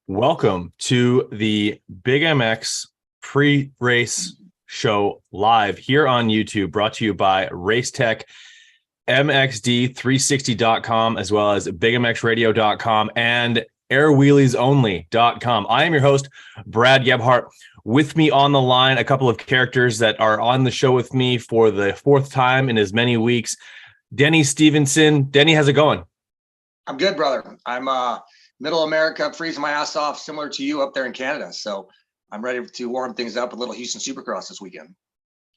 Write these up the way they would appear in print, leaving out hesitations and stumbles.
Welcome to the Big MX pre-race show live here on YouTube, brought to you by Racetech, MXD360.com, as well as BigMXRadio.com and AirWheeliesOnly.com. I am your host, Brad Gebhart. With me on the line, a couple of characters that are on the show with me for the fourth time in as many weeks. Denny Stevenson. Denny, how's it going? I'm good, brother. I'm middle America, freezing my ass off, similar to you up there in Canada. So I'm ready to warm things up with a little Houston Supercross this weekend.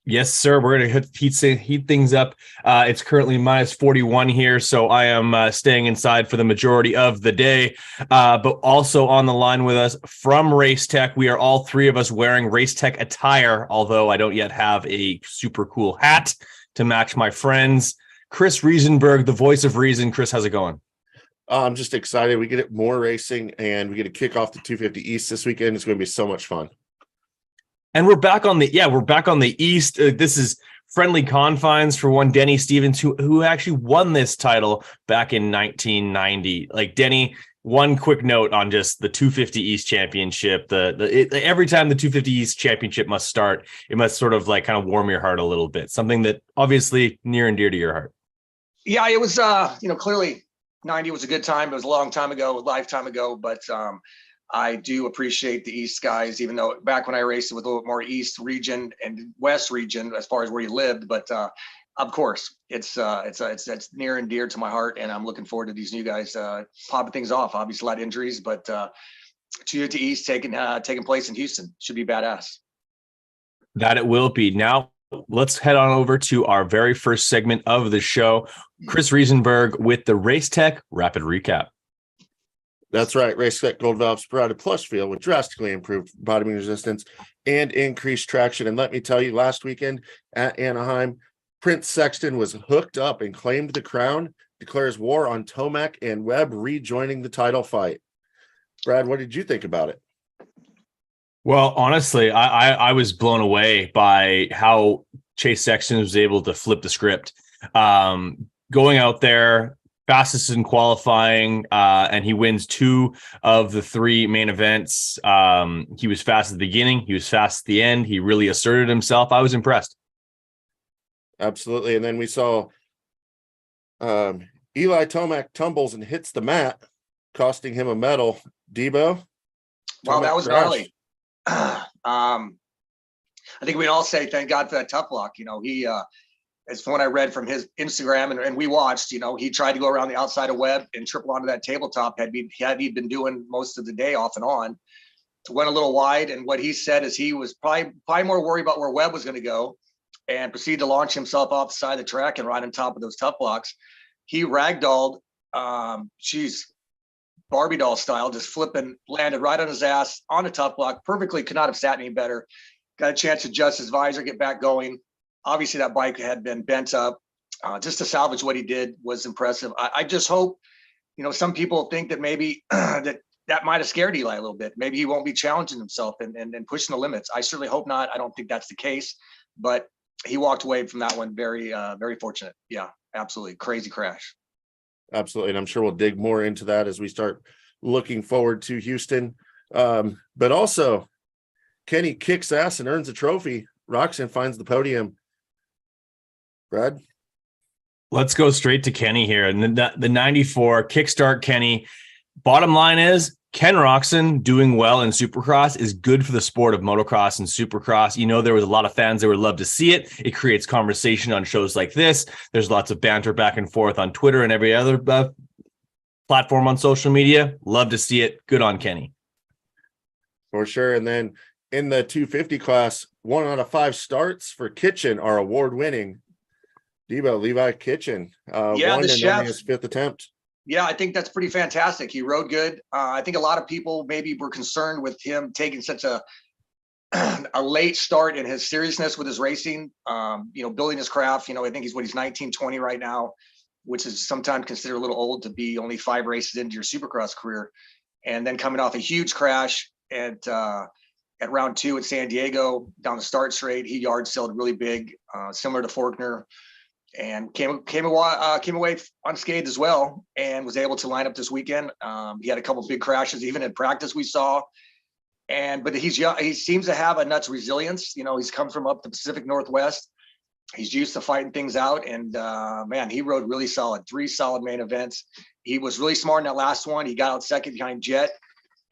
Yes, sir. We're going to heat things up. It's currently minus 41 here, so I am staying inside for the majority of the day. But also on the line with us from Racetech, we are all three of us wearing Racetech attire, although I don't yet have a super cool hat to match my friends. Chris Riesenberg, the voice of reason. Chris, how's it going? I'm just excited. We get more racing, and we get to kick off the 250 East this weekend. It's going to be so much fun. And we're back on the East. This is friendly confines for one Denny Stevens, who actually won this title back in 1990. Like, Denny, one quick note on just the 250 East Championship. Every time the 250 East Championship must start, it must sort of like kind of warm your heart a little bit. Something that obviously near and dear to your heart. Yeah, it was clearly 90 was a good time. It was a long time ago, a lifetime ago, but I do appreciate the East guys, even though back when I raced it with a little bit more East region and West region as far as where you lived. But of course, it's near and dear to my heart, and I'm looking forward to these new guys popping things off. Obviously, a lot of injuries, but 250 East taking place in Houston should be badass. That it will be. Now, let's head on over to our very first segment of the show. Chris Riesenberg with the Racetech Rapid Recap. That's right. Racetech Gold Valve sprouted plush feel with drastically improved bottoming resistance and increased traction. And let me tell you, last weekend at Anaheim, Prince Sexton was hooked up and claimed the crown, declares war on Tomac and Webb, rejoining the title fight. Brad, what did you think about it? Well, honestly, I was blown away by how Chase Sexton was able to flip the script. Going out there, fastest in qualifying, and he wins two of the three main events. He was fast at the beginning. He was fast at the end. He really asserted himself. I was impressed. Absolutely. And then we saw Eli Tomac tumbles and hits the mat, costing him a medal. Debo? Wow, that was gnarly. I think we'd all say thank God for that tough block. He as from what I read from his Instagram and we watched, he tried to go around the outside of Webb and triple onto that tabletop. Had he been doing most of the day off and on, went a little wide. And what he said is he was probably more worried about where Webb was going to go, and proceeded to launch himself off the side of the track and right on top of those tough blocks. He ragdolled, Barbie doll style, just flipping, landed right on his ass on a tough block. Perfectly, could not have sat any better. Got a chance to adjust his visor, get back going. Obviously, that bike had been bent up. Just to salvage what he did was impressive. I just hope, some people think that maybe that might have scared Eli a little bit. Maybe he won't be challenging himself and pushing the limits. I certainly hope not. I don't think that's the case. But he walked away from that one very, very fortunate. Yeah, absolutely. Crazy crash. Absolutely. And I'm sure we'll dig more into that as we start looking forward to Houston. But also, Kenny kicks ass and earns a trophy. Roxon finds the podium. Brad? Let's go straight to Kenny here. And the 94 kickstart Kenny. Bottom line is, Ken Roxon doing well in Supercross is good for the sport of motocross and Supercross. There was a lot of fans that would love to see it. It creates conversation on shows like this. There's lots of banter back and forth on Twitter and every other platform on social media. Love to see it. Good on Kenny. For sure. And then in the 250 class, 1 out of 5 starts for Kitchen are award-winning. Debo, Levi Kitchen, won and only his 5th attempt. Yeah, I think that's pretty fantastic. He rode good. I think a lot of people maybe were concerned with him taking such a late start in his seriousness with his racing, building his craft. I think he's 19, 20 right now, which is sometimes considered a little old to be only 5 races into your Supercross career. And then coming off a huge crash at round 2 at San Diego down the start straight, he yard sailed really big, similar to Faulkner. and came away unscathed as well, and was able to line up this weekend. He had a couple of big crashes, even in practice we saw. But he's young. He seems to have a nuts resilience. He's come from up the Pacific Northwest. He's used to fighting things out, and man, he rode really solid. 3 solid main events. He was really smart in that last one. He got out second behind Jet,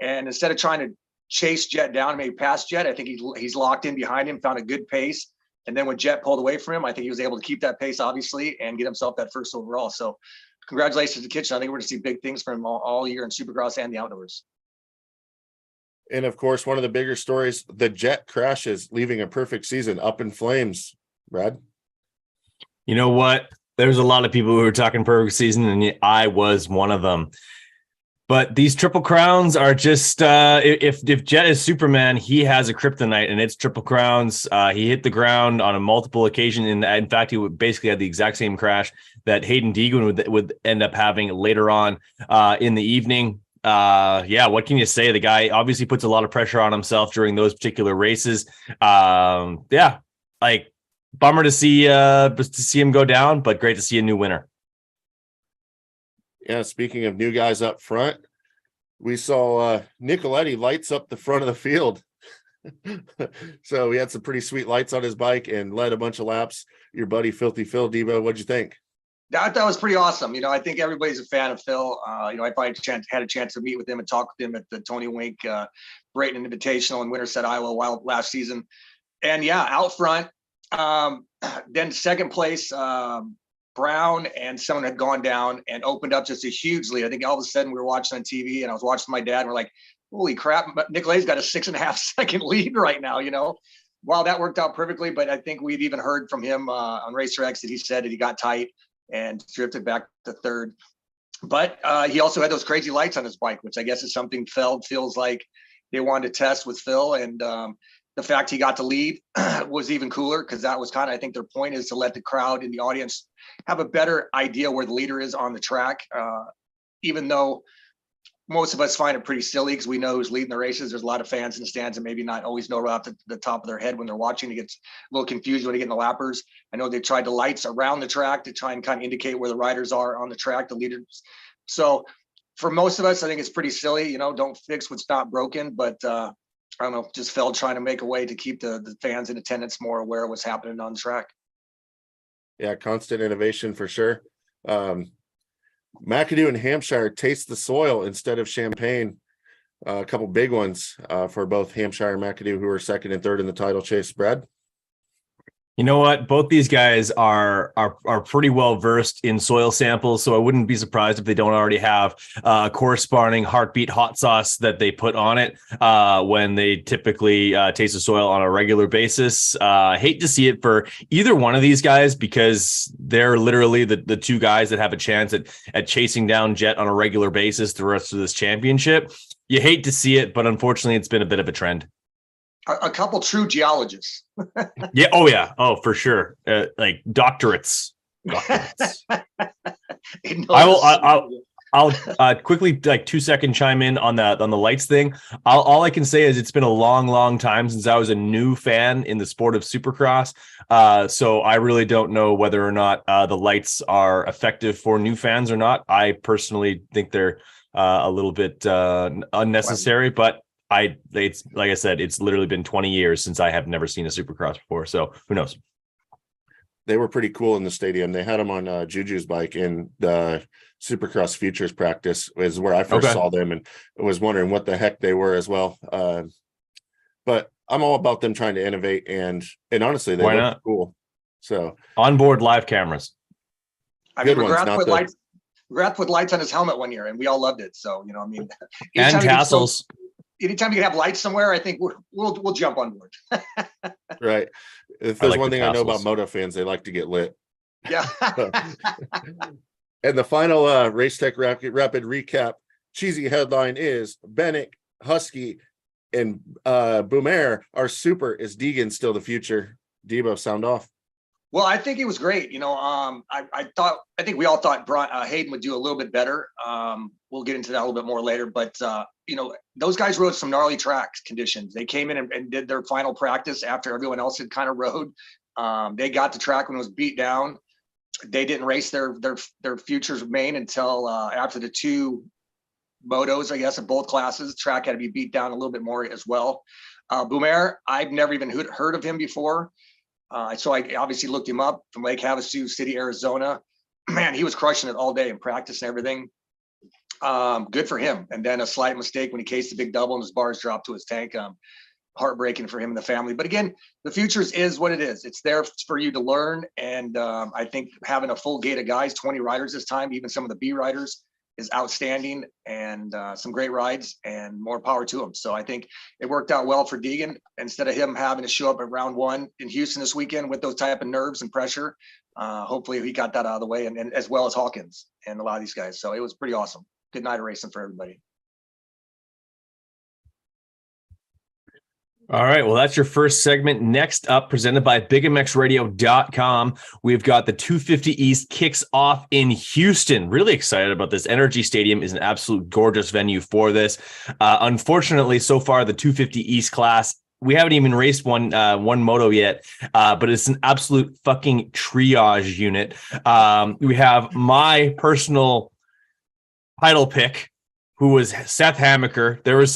and instead of trying to chase Jet down, maybe pass Jet, I think he's locked in behind him, found a good pace. And then when Jet pulled away from him, I think he was able to keep that pace, obviously, and get himself that first overall. So congratulations to Kitchen. I think we're going to see big things from him all year in Supercross and the outdoors. And of course, one of the bigger stories, the Jet crashes, leaving a perfect season up in flames. Brad? You know what? There's a lot of people who are talking perfect season, and I was one of them. But these Triple Crowns are just, if Jet is Superman, he has a kryptonite, and it's Triple Crowns. He hit the ground on a multiple occasion. In fact, he basically had the exact same crash that Hayden Deegan would end up having later on in the evening. Yeah, what can you say? The guy obviously puts a lot of pressure on himself during those particular races. Yeah, like bummer to see him go down, but great to see a new winner. Yeah, speaking of new guys up front, we saw Nicoletti lights up the front of the field. So he had some pretty sweet lights on his bike and led a bunch of laps. Your buddy Filthy Phil, Debo, what'd you think? That was pretty awesome. I think everybody's a fan of Phil. I probably had a chance to meet with him and talk with him at the Tony Wink Brayton Invitational in Winterset, Iowa last season. And yeah, out front, then second place, Brown and someone had gone down and opened up just a huge lead. I think all of a sudden we were watching on TV, and I was watching my dad, and we're like, holy crap, Nicoletti's got a 6.5 second lead right now, Wow, that worked out perfectly. But I think we've even heard from him on Racer X that he said that he got tight and drifted back to third. But he also had those crazy lights on his bike, which I guess is something Feld feels like they wanted to test with Phil. And the fact he got to lead was even cooler, because that was kind of, I think their point is to let the crowd and the audience have a better idea where the leader is on the track. Even though most of us find it pretty silly because we know who's leading the races. There's a lot of fans in the stands and maybe not always know right off the top of their head when they're watching. It gets a little confused when they get in the lappers. I know they tried the lights around the track to try and kind of indicate where the riders are on the track, the leaders. So for most of us, I think it's pretty silly. Don't fix what's not broken. But I don't know, just Feld trying to make a way to keep the fans in attendance more aware of what's happening on the track. Yeah, constant innovation for sure. McAdoo and Hampshire taste the soil instead of champagne. A couple big ones for both Hampshire and McAdoo, who are second and third in the title chase. Brad? You know what? Both these guys are pretty well versed in soil samples, so I wouldn't be surprised if they don't already have corresponding heartbeat hot sauce that they put on it when they typically taste the soil on a regular basis. Hate to see it for either one of these guys, because they're literally the two guys that have a chance at chasing down Jet on a regular basis the rest of this championship. You hate to see it, but unfortunately, it's been a bit of a trend. A couple true geologists. Yeah. Oh, yeah. Oh, for sure. Like doctorates. I'll quickly, like 2-second chime in on the lights thing. All I can say is it's been a long time since I was a new fan in the sport of Supercross. So I really don't know whether or not the lights are effective for new fans or not. I personally think they're a little bit unnecessary, but it's like I said, it's literally been 20 years since I have never seen a Supercross before. So who knows? They were pretty cool in the stadium. They had them on Juju's bike in the Supercross Futures practice, is where I first saw them, and I was wondering what the heck they were as well. But I'm all about them trying to innovate, and honestly, they look cool. So onboard live cameras. I mean, McGrath put lights on his helmet one year, and we all loved it. So and tassels. Anytime you can have lights somewhere, I think we'll jump on board. Right. If there's one thing I know about moto fans, they like to get lit. Yeah. And the final Race Tech rapid recap cheesy headline is Bennett, Husky, and Boomer are super. Is Deegan still the future? Debo, sound off. Well, I think it was great. I think we all thought Hayden would do a little bit better. We'll get into that a little bit more later, but those guys rode some gnarly track conditions. They came in and did their final practice after everyone else had kind of rode. They got the track when it was beat down. They didn't race their futures main until after the two motos, I guess, in both classes. Track had to be beat down a little bit more as well. Boomer, I've never even heard of him before. So I obviously looked him up from Lake Havasu City, Arizona. Man, he was crushing it all day in practice and everything. Good for him. And then a slight mistake when he cased the big double and his bars dropped to his tank. Heartbreaking for him and the family. But again, the futures is what it is. It's there for you to learn. And I think having a full gate of guys, 20 riders this time, even some of the B riders, is outstanding, and some great rides, and more power to him. So I think it worked out well for Deegan. Instead of him having to show up at round one in Houston this weekend with those type of nerves and pressure, hopefully he got that out of the way, and as well as Hawkins and a lot of these guys. So it was pretty awesome. Good night of racing for everybody. All right. Well, that's your first segment. Next up, presented by BigMXRadio.com, we've got the 250 East kicks off in Houston. Really excited about this. Energy Stadium is an absolute gorgeous venue for this. Unfortunately, so far, the 250 East class, we haven't even raced one moto yet, but it's an absolute fucking triage unit. We have my personal title pick, who was Seth Hammaker. There was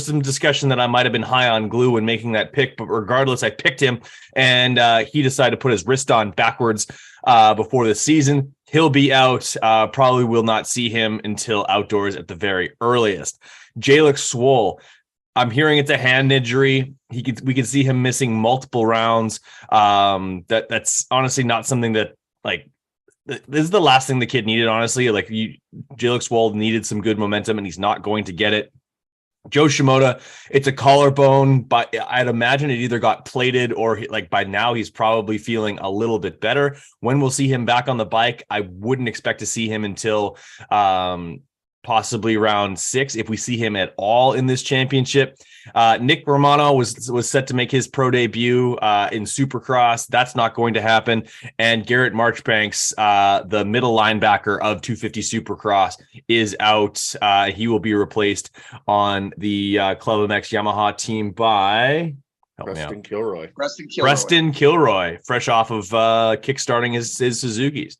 some discussion that I might have been high on glue when making that pick, but regardless, I picked him, and he decided to put his wrist on backwards before the season. He'll be out. Probably will not see him until outdoors at the very earliest. Jalek Swoll, I'm hearing it's a hand injury. We could see him missing multiple rounds. That's honestly not something that, like, this is the last thing the kid needed, honestly. Like, Jalek Swoll needed some good momentum, and he's not going to get it. Joe Shimoda, it's a collarbone, but I'd imagine it either got plated or like by now he's probably feeling a little bit better. When we'll see him back on the bike, I wouldn't expect to see him until possibly round 6, if we see him at all in this championship. Nick Romano was set to make his pro debut in Supercross. That's not going to happen. And Garrett Marchbanks, the middle linebacker of 250 Supercross, is out. He will be replaced on the Club MX Yamaha team by Preston Kilroy. Preston Kilroy, fresh off of kickstarting his Suzuki's.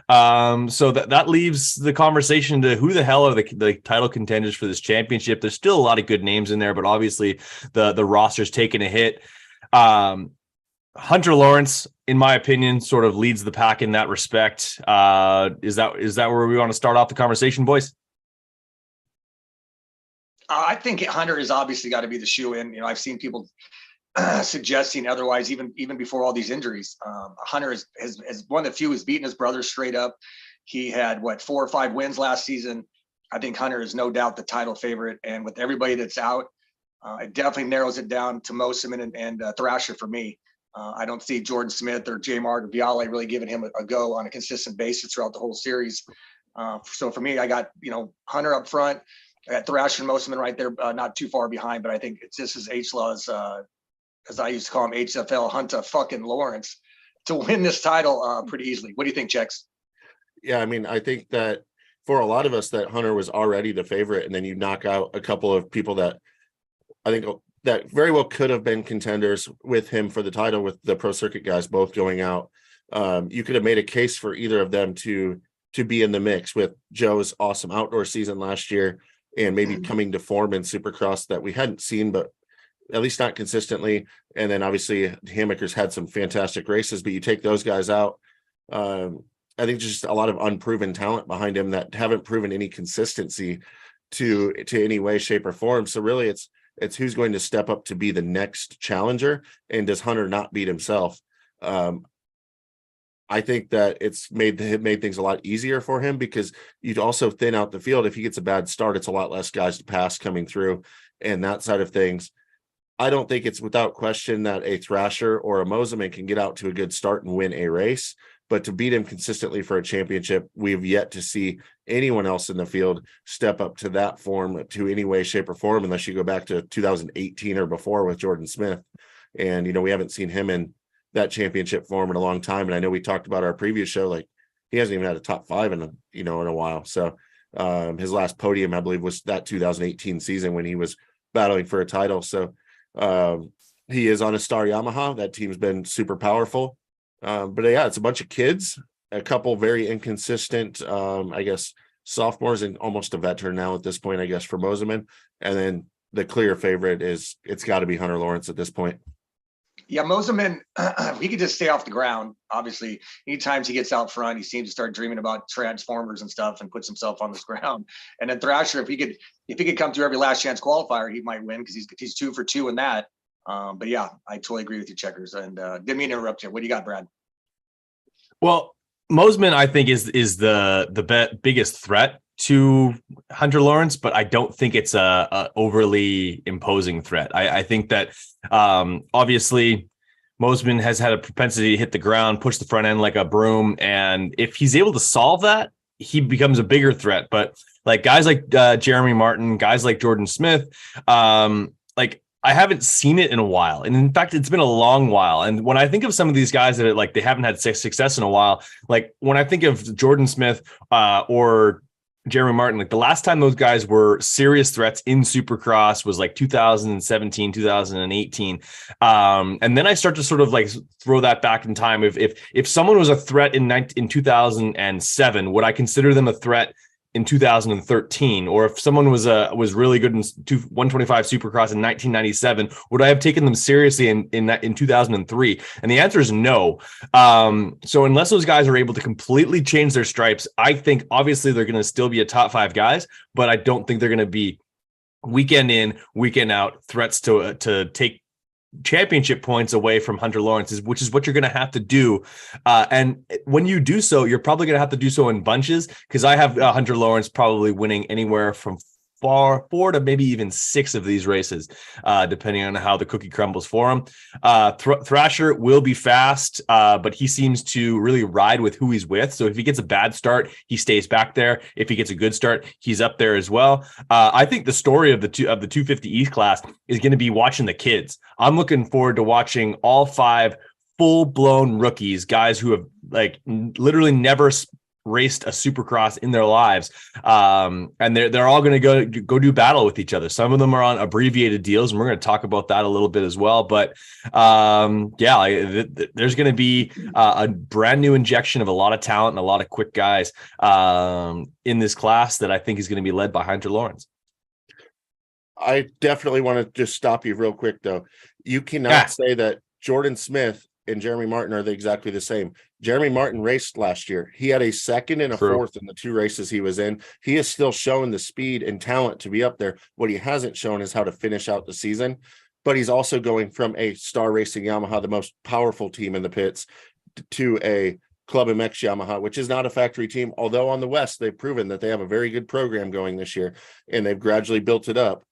So that leaves the conversation to who the hell are the title contenders for this championship. There's still a lot of good names in there, but obviously the roster's taken a hit. Hunter Lawrence, in my opinion, sort of leads the pack in that respect. Is that where we want to start off the conversation, boys? I think Hunter has obviously got to be the shoe-in. I've seen people suggesting otherwise, even before all these injuries. Hunter is one of the few who's beaten his brother straight up. He had 4 or 5 wins last season. I think Hunter is no doubt the title favorite, and with everybody that's out, it definitely narrows it down to Mosiman and Thrasher for me. I don't see Jordan Smith or J. Mart or Viale really giving him a go on a consistent basis throughout the whole series. So for me, I got Hunter up front. I got Thrasher and Mosiman right there, not too far behind, but I think this is H-Law's, as I used to call him, HFL Hunter fucking Lawrence, to win this title pretty easily. What do you think, Chex? Yeah, I mean, I think that for a lot of us, that Hunter was already the favorite, and then you knock out a couple of people that I think that very well could have been contenders with him for the title, with the pro circuit guys both going out. You could have made a case for either of them to be in the mix, with Joe's awesome outdoor season last year and maybe coming to form in Supercross that we hadn't seen, but at least not consistently. And then obviously Hammaker's had some fantastic races, but you take those guys out. I think just a lot of unproven talent behind him that haven't proven any consistency to any way, shape, or form. So really it's who's going to step up to be the next challenger, and does Hunter not beat himself? I think that it's made things a lot easier for him, because you'd also thin out the field. If he gets a bad start, it's a lot less guys to pass coming through, and that side of things. I don't think it's without question that a Thrasher or a Mosiman can get out to a good start and win a race, but to beat him consistently for a championship, we've yet to see anyone else in the field step up to that form to any way, shape, or form, unless you go back to 2018 or before with Jordan Smith. And, we haven't seen him in that championship form in a long time. And I know we talked about our previous show, like he hasn't even had a top 5 in a while. So his last podium, I believe, was that 2018 season when he was battling for a title. So he is on a Star Yamaha. That team's been super powerful. But yeah, it's a bunch of kids. a couple very inconsistent, I guess, sophomores and almost a veteran now at this point, I guess, for Moseman. And then the clear favorite is it's got to be Hunter Lawrence at this point. Yeah, Moseman, he could just stay off the ground. Obviously, anytime he gets out front, he seems to start dreaming about transformers and stuff and puts himself on this ground. And then Thrasher, if he could come through every last chance qualifier, he might win because he's 2 for 2 in that. But yeah, I totally agree with you, Checkers. And didn't mean to interrupt you. What do you got, Brad? Well, Moseman, I think, is the biggest threat to Hunter Lawrence, but I don't think it's a overly imposing threat. I think that obviously Moseman has had a propensity to hit the ground, push the front end like a broom, and if he's able to solve that, he becomes a bigger threat. But like guys like Jeremy Martin, guys like Jordan Smith, like I haven't seen it in a while. And in fact, it's been a long while. And when I think of some of these guys that are like, they haven't had success in a while, like when I think of Jordan Smith or Jeremy Martin, like the last time those guys were serious threats in Supercross was like 2017, 2018. And then I start to sort of like throw that back in time. If someone was a threat in 2007, would I consider them a threat in 2013, or if someone was really good in 125 Supercross in 1997, would I have taken them seriously in 2003? And the answer is no. So unless those guys are able to completely change their stripes, I think obviously they're going to still be a top 5 guys, but I don't think they're going to be weekend in, weekend out threats to take championship points away from Hunter Lawrence, which is what you're going to have to do. And when you do so, you're probably going to have to do so in bunches, because I have Hunter Lawrence probably winning anywhere from 4 to maybe even 6 of these races, depending on how the cookie crumbles for him. Thrasher will be fast, but he seems to really ride with who he's with. So if he gets a bad start, he stays back there. If he gets a good start, he's up there as well. I think the story of the 250 East class is going to be watching the kids. I'm looking forward to watching all 5 full-blown rookies, guys who have like literally never raced a Supercross in their lives, and they're all going to go do battle with each other. Some of them are on abbreviated deals, and we're going to talk about that a little bit as well. But there's going to be a brand new injection of a lot of talent and a lot of quick guys in this class that I think is going to be led by Hunter Lawrence. I definitely want to just stop you real quick, though. You cannot say that Jordan Smith and Jeremy Martin are exactly the same. Jeremy Martin raced last year. He had a 2nd and a 4th in the 2 races he was in. He is still showing the speed and talent to be up there. What he hasn't shown is how to finish out the season. But he's also going from a Star Racing Yamaha, the most powerful team in the pits, to a Club MX Yamaha, which is not a factory team. Although on the West, they've proven that they have a very good program going this year, and they've gradually built it up.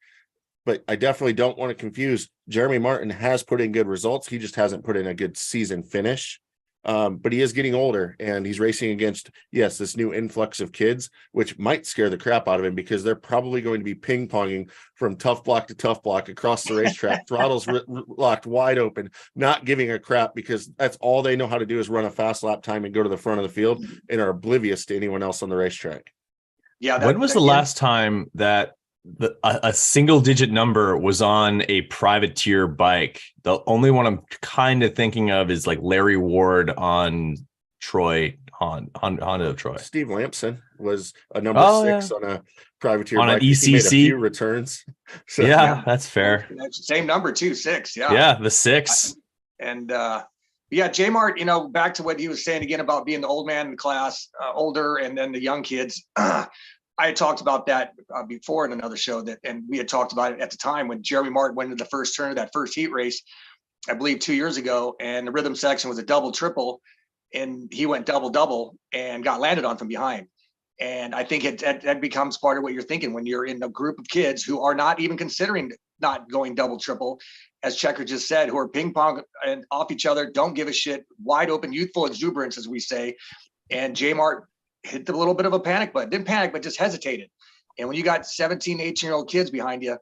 But I definitely don't want to confuse. Jeremy Martin has put in good results. He just hasn't put in a good season finish. But he is getting older, and he's racing against, this new influx of kids, which might scare the crap out of him, because they're probably going to be ping-ponging from tough block to tough block across the racetrack, throttles locked wide open, not giving a crap, because that's all they know how to do is run a fast lap time and go to the front of the field, and are oblivious to anyone else on the racetrack. Yeah. When was the last time that a single digit number was on a privateer bike? The only one I'm kind of thinking of is like Larry Ward on Troy Honda Troy. Steve Lampson was a number 6 on a privateer on bike. An ECC. He made a few returns. So, that's fair. Same number too, 6. The 6. And J-Mart, back to what he was saying again about being the old man in the class, older, and then the young kids. I had talked about that before in another show, and we had talked about it at the time when Jeremy Martin went into the first turn of that first heat race, I believe 2 years ago, and the rhythm section was a double triple, and he went double and got landed on from behind. And I think that becomes part of what you're thinking when you're in a group of kids who are not even considering not going double triple, as Checker just said, who are ping pong and off each other, don't give a shit, wide open, youthful exuberance, as we say. And J-Mart hit a little bit of a panic button, didn't panic, but just hesitated. And when you got 17, 18-year-old kids behind you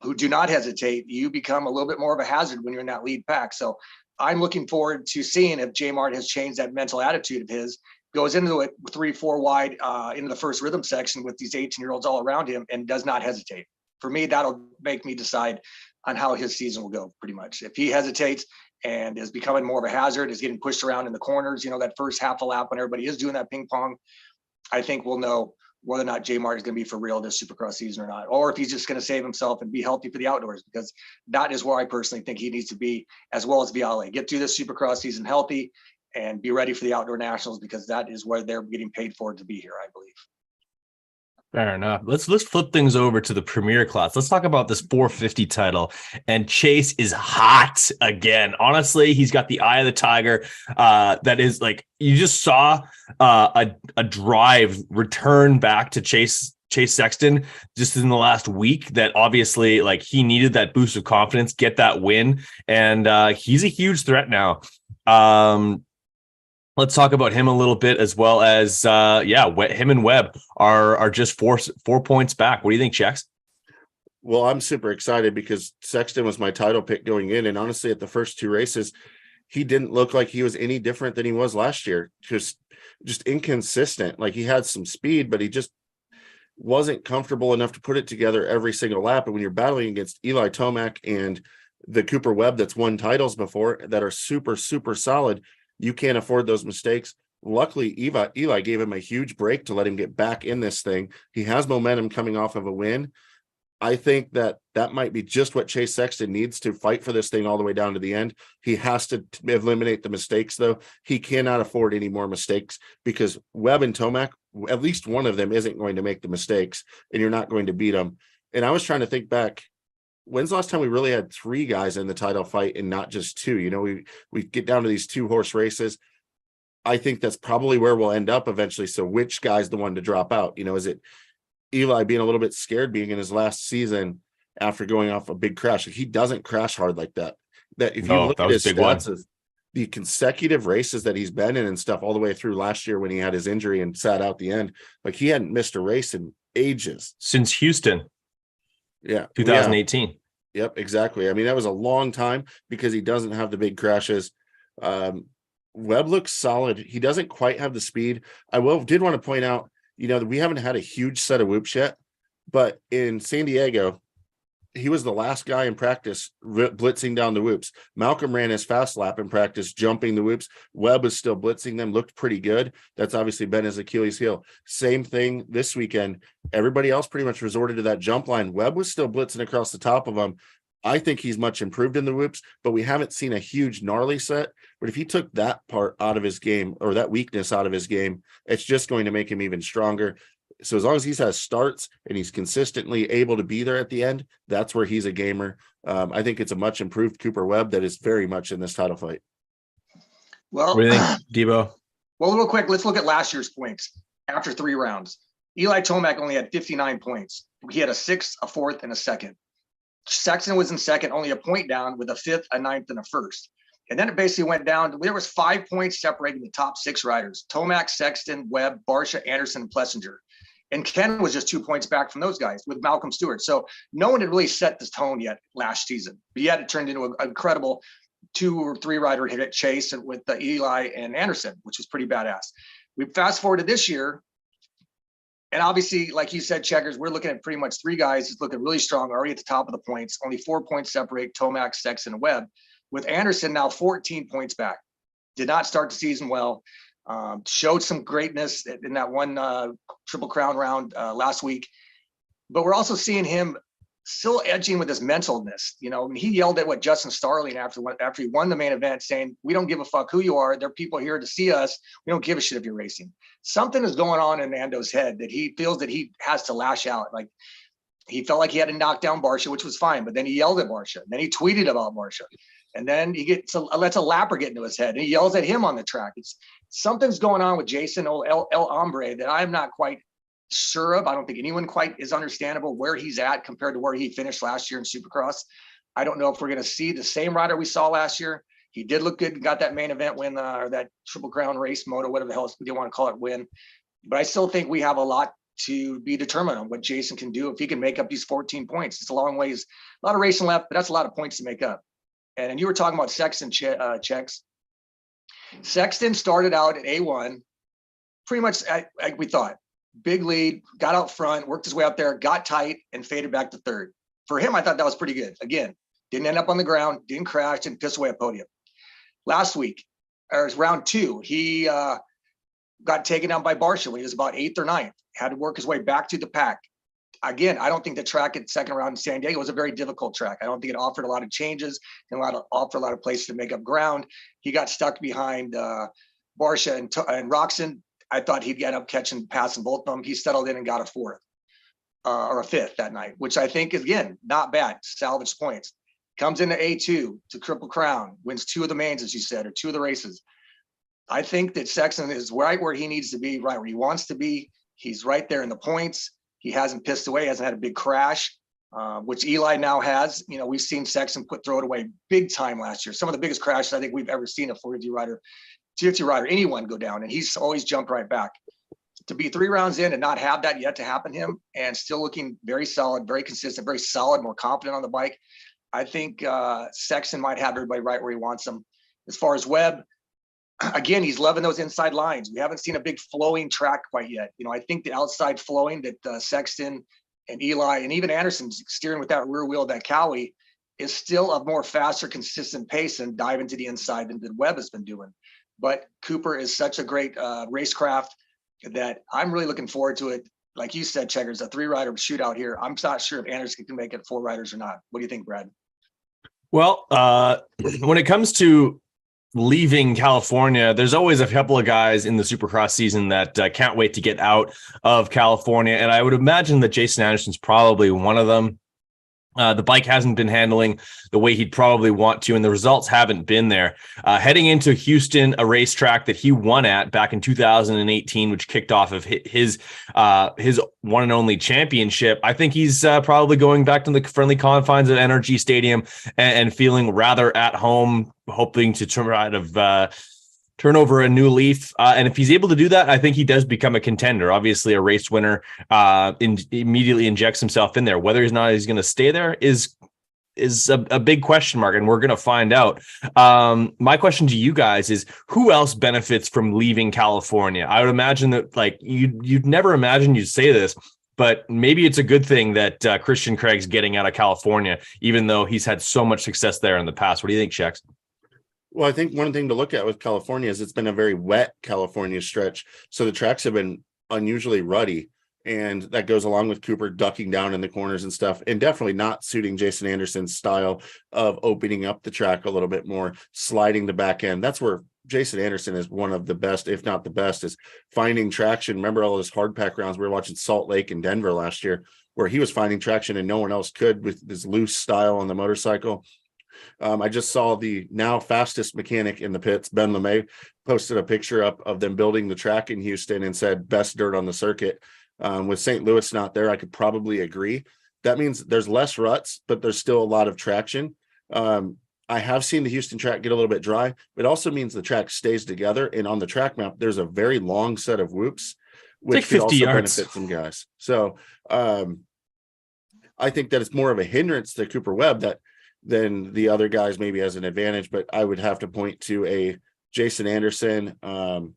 who do not hesitate, you become a little bit more of a hazard when you're in that lead pack. So I'm looking forward to seeing if J-Mart has changed that mental attitude of his, goes into it 3-4 wide into the first rhythm section with these 18-year-olds all around him and does not hesitate. For me, that'll make me decide on how his season will go, pretty much. If he hesitates and is becoming more of a hazard, is getting pushed around in the corners. That first half a lap when everybody is doing that ping pong, I think we'll know whether or not J Mart is going to be for real this Supercross season or not, or if he's just going to save himself and be healthy for the outdoors, because that is where I personally think he needs to be, as well as Viale. Get through this Supercross season healthy and be ready for the outdoor nationals, because that is where they're getting paid for to be here, I believe. Fair enough. Let's flip things over to the Premier class. Let's talk about this 450 title. And Chase is hot again. Honestly, he's got the eye of the tiger. That is like, you just saw a drive return back to Chase Sexton just in the last week, that obviously like he needed that boost of confidence, get that win, and he's a huge threat now. Let's talk about him a little bit, as well as him and Webb are just four points back. What do you think, Chex? Well, I'm super excited because Sexton was my title pick going in, and honestly, at the first two races, he didn't look like he was any different than he was last year. Just inconsistent. Like, he had some speed, but he just wasn't comfortable enough to put it together every single lap. And when you're battling against Eli Tomac and the Cooper Webb that's won titles before, that are super, super solid, you can't afford those mistakes. Luckily, Eli gave him a huge break to let him get back in this thing. He has momentum coming off of a win. I think that might be just what Chase Sexton needs to fight for this thing all the way down to the end. He has to eliminate the mistakes, though. He cannot afford any more mistakes, because Webb and Tomac, at least one of them isn't going to make the mistakes, and you're not going to beat them. And I was trying to think back, when's the last time we really had three guys in the title fight and not just two? We get down to these 2-horse races. I think that's probably where we'll end up eventually. So which guy's the one to drop out? Is it Eli being a little bit scared being in his last season after going off a big crash? He doesn't crash hard like that. That if you look at his stats of the consecutive races that he's been in and stuff all the way through last year when he had his injury and sat out the end, like he hadn't missed a race in ages. Since Houston. Yeah. 2018. Yep, exactly. I mean, that was a long time because he doesn't have the big crashes. Webb looks solid. He doesn't quite have the speed. Did want to point out, we haven't had a huge set of whoops yet, but in San Diego, he was the last guy in practice blitzing down the whoops. Malcolm ran his fast lap in practice, jumping the whoops. Webb was still blitzing them, looked pretty good. That's obviously been his Achilles heel. Same thing this weekend. Everybody else pretty much resorted to that jump line. Webb was still blitzing across the top of them. I think he's much improved in the whoops, but we haven't seen a huge gnarly set. But if he took that part out of his game, or that weakness out of his game, it's just going to make him even stronger. So as long as he has starts and he's consistently able to be there at the end, that's where he's a gamer. I think it's a much improved Cooper Webb that is very much in this title fight. Well, what do you think, Debo? Well, real quick, let's look at last year's points after 3 rounds. Eli Tomac only had 59 points. He had a 6th, a 4th, and a 2nd. Sexton was in second, only a point down, with a 5th, a 9th, and a 1st. And then it basically went down. There was 5 points separating the top 6 riders: Tomac, Sexton, Webb, Barsha, Anderson, and Plessinger. And Ken was just 2 points back from those guys with Malcolm Stewart. So no one had really set this tone yet last season. But yet it turned into an incredible 2 or 3 rider hit chase with Eli and Anderson, which was pretty badass. We fast forward to this year. And obviously, like you said, Checkers, we're looking at pretty much 3 guys that's looking really strong, already at the top of the points. Only 4 points separate Tomac, Sexton, and Webb, with Anderson now 14 points back. Did not start the season well. Showed some greatness in that one Triple Crown round last week. But we're also seeing him still edging with his mentalness. He yelled at Justin Starling after he won the main event, saying, "We don't give a fuck who you are. There are people here to see us. We don't give a shit if you're racing." Something is going on in Nando's head that he feels that he has to lash out. Like, he felt like he had to knock down Barsha, which was fine, but then he yelled at Barsha. Then he tweeted about Barsha. And then he lets a lapper get into his head, and he yells at him on the track. Something's going on with Jason El Hombre that I'm not quite sure of. I don't think anyone quite is understandable where he's at compared to where he finished last year in Supercross. I don't know if we're going to see the same rider we saw last year. He did look good, got that main event win, or that Triple Crown race moto, whatever the hell they want to call it, win. But I still think we have a lot to be determined on what Jason can do if he can make up these 14 points. It's a long ways, a lot of racing left, but that's a lot of points to make up. And you were talking about Sexton, Checks. Sexton started out at A1, pretty much like we thought. Big lead, got out front, worked his way up there, got tight, and faded back to 3rd. For him, I thought that was pretty good. Again, didn't end up on the ground, didn't crash, didn't piss away a podium. last week, or round 2, he got taken down by Barsha when he was about 8th or 9th, had to work his way back to the pack. Again, I don't think the track at second round in San Diego was a very difficult track. I don't think it offered a lot of changes and offered a lot of places to make up ground. He got stuck behind Barsha and Roxon. I thought he'd end up passing both of them. He settled in and got a 4th or a 5th that night, which I think is, again, not bad. Salvage points. Comes into A2 to Triple Crown, wins 2 of the mains, as you said, or 2 of the races. I think that Sexton is right where he needs to be, right where he wants to be. He's right there in the points. He hasn't pissed away, hasn't had a big crash, which Eli now has. You know, we've seen Sexton throw it away big time last year. Some of the biggest crashes I think we've ever seen a 450 rider, anyone go down, and he's always jumped right back. To be 3 rounds in and not have that yet to happen to him, and still looking very solid, very consistent, very solid, more confident on the bike, I think Sexton might have everybody right where he wants them. As far as Webb, again, he's loving those inside lines. We haven't seen a big flowing track quite yet. You know, I think the outside flowing that Sexton and Eli and even Anderson's steering with that rear wheel, that Cowie, is still a more faster, consistent pace and dive into the inside than Webb has been doing. But Cooper is such a great racecraft that I'm really looking forward to it. Like you said, Checkers, a 3-rider shootout here. I'm not sure if Anderson can make it 4 riders or not. What do you think, Brad? Well, when it comes to leaving California, there's always a couple of guys in the Supercross season that can't wait to get out of California. And I would imagine that Jason Anderson's probably one of them. The bike hasn't been handling the way he'd probably want to, and the results haven't been there. Heading into Houston, a racetrack that he won at back in 2018, which kicked off of his one and only championship, I think he's probably going back to the friendly confines of NRG Stadium and feeling rather at home, hoping to turn over a new leaf. And if he's able to do that, I think he does become a contender. Obviously, a race winner immediately injects himself in there. Whether he's going to stay there is a big question mark, and we're going to find out. My question to you guys is, who else benefits from leaving California? I would imagine that, like, you'd never imagine you'd say this, but maybe it's a good thing that Christian Craig's getting out of California, even though he's had so much success there in the past. What do you think, Shex? Well, I think one thing to look at with California is it's been a very wet California stretch. So the tracks have been unusually ruddy, and that goes along with Cooper ducking down in the corners and stuff, and definitely not suiting Jason Anderson's style of opening up the track a little bit more, sliding the back end. That's where Jason Anderson is one of the best, if not the best, is finding traction. Remember all those hard pack rounds we were watching Salt Lake and Denver last year, where he was finding traction and no one else could with his loose style on the motorcycle. I just saw the now fastest mechanic in the pits, Ben LeMay, posted a picture up of them building the track in Houston and said best dirt on the circuit. With St. Louis not there, I could probably agree. That means there's less ruts, but there's still a lot of traction. I have seen the Houston track get a little bit dry, but it also means the track stays together. And on the track map, there's a very long set of whoops, which like could 50 also yards. benefit some guys. So I think that it's more of a hindrance to Cooper Webb than the other guys maybe as an advantage, but I would have to point to a Jason Anderson. I'm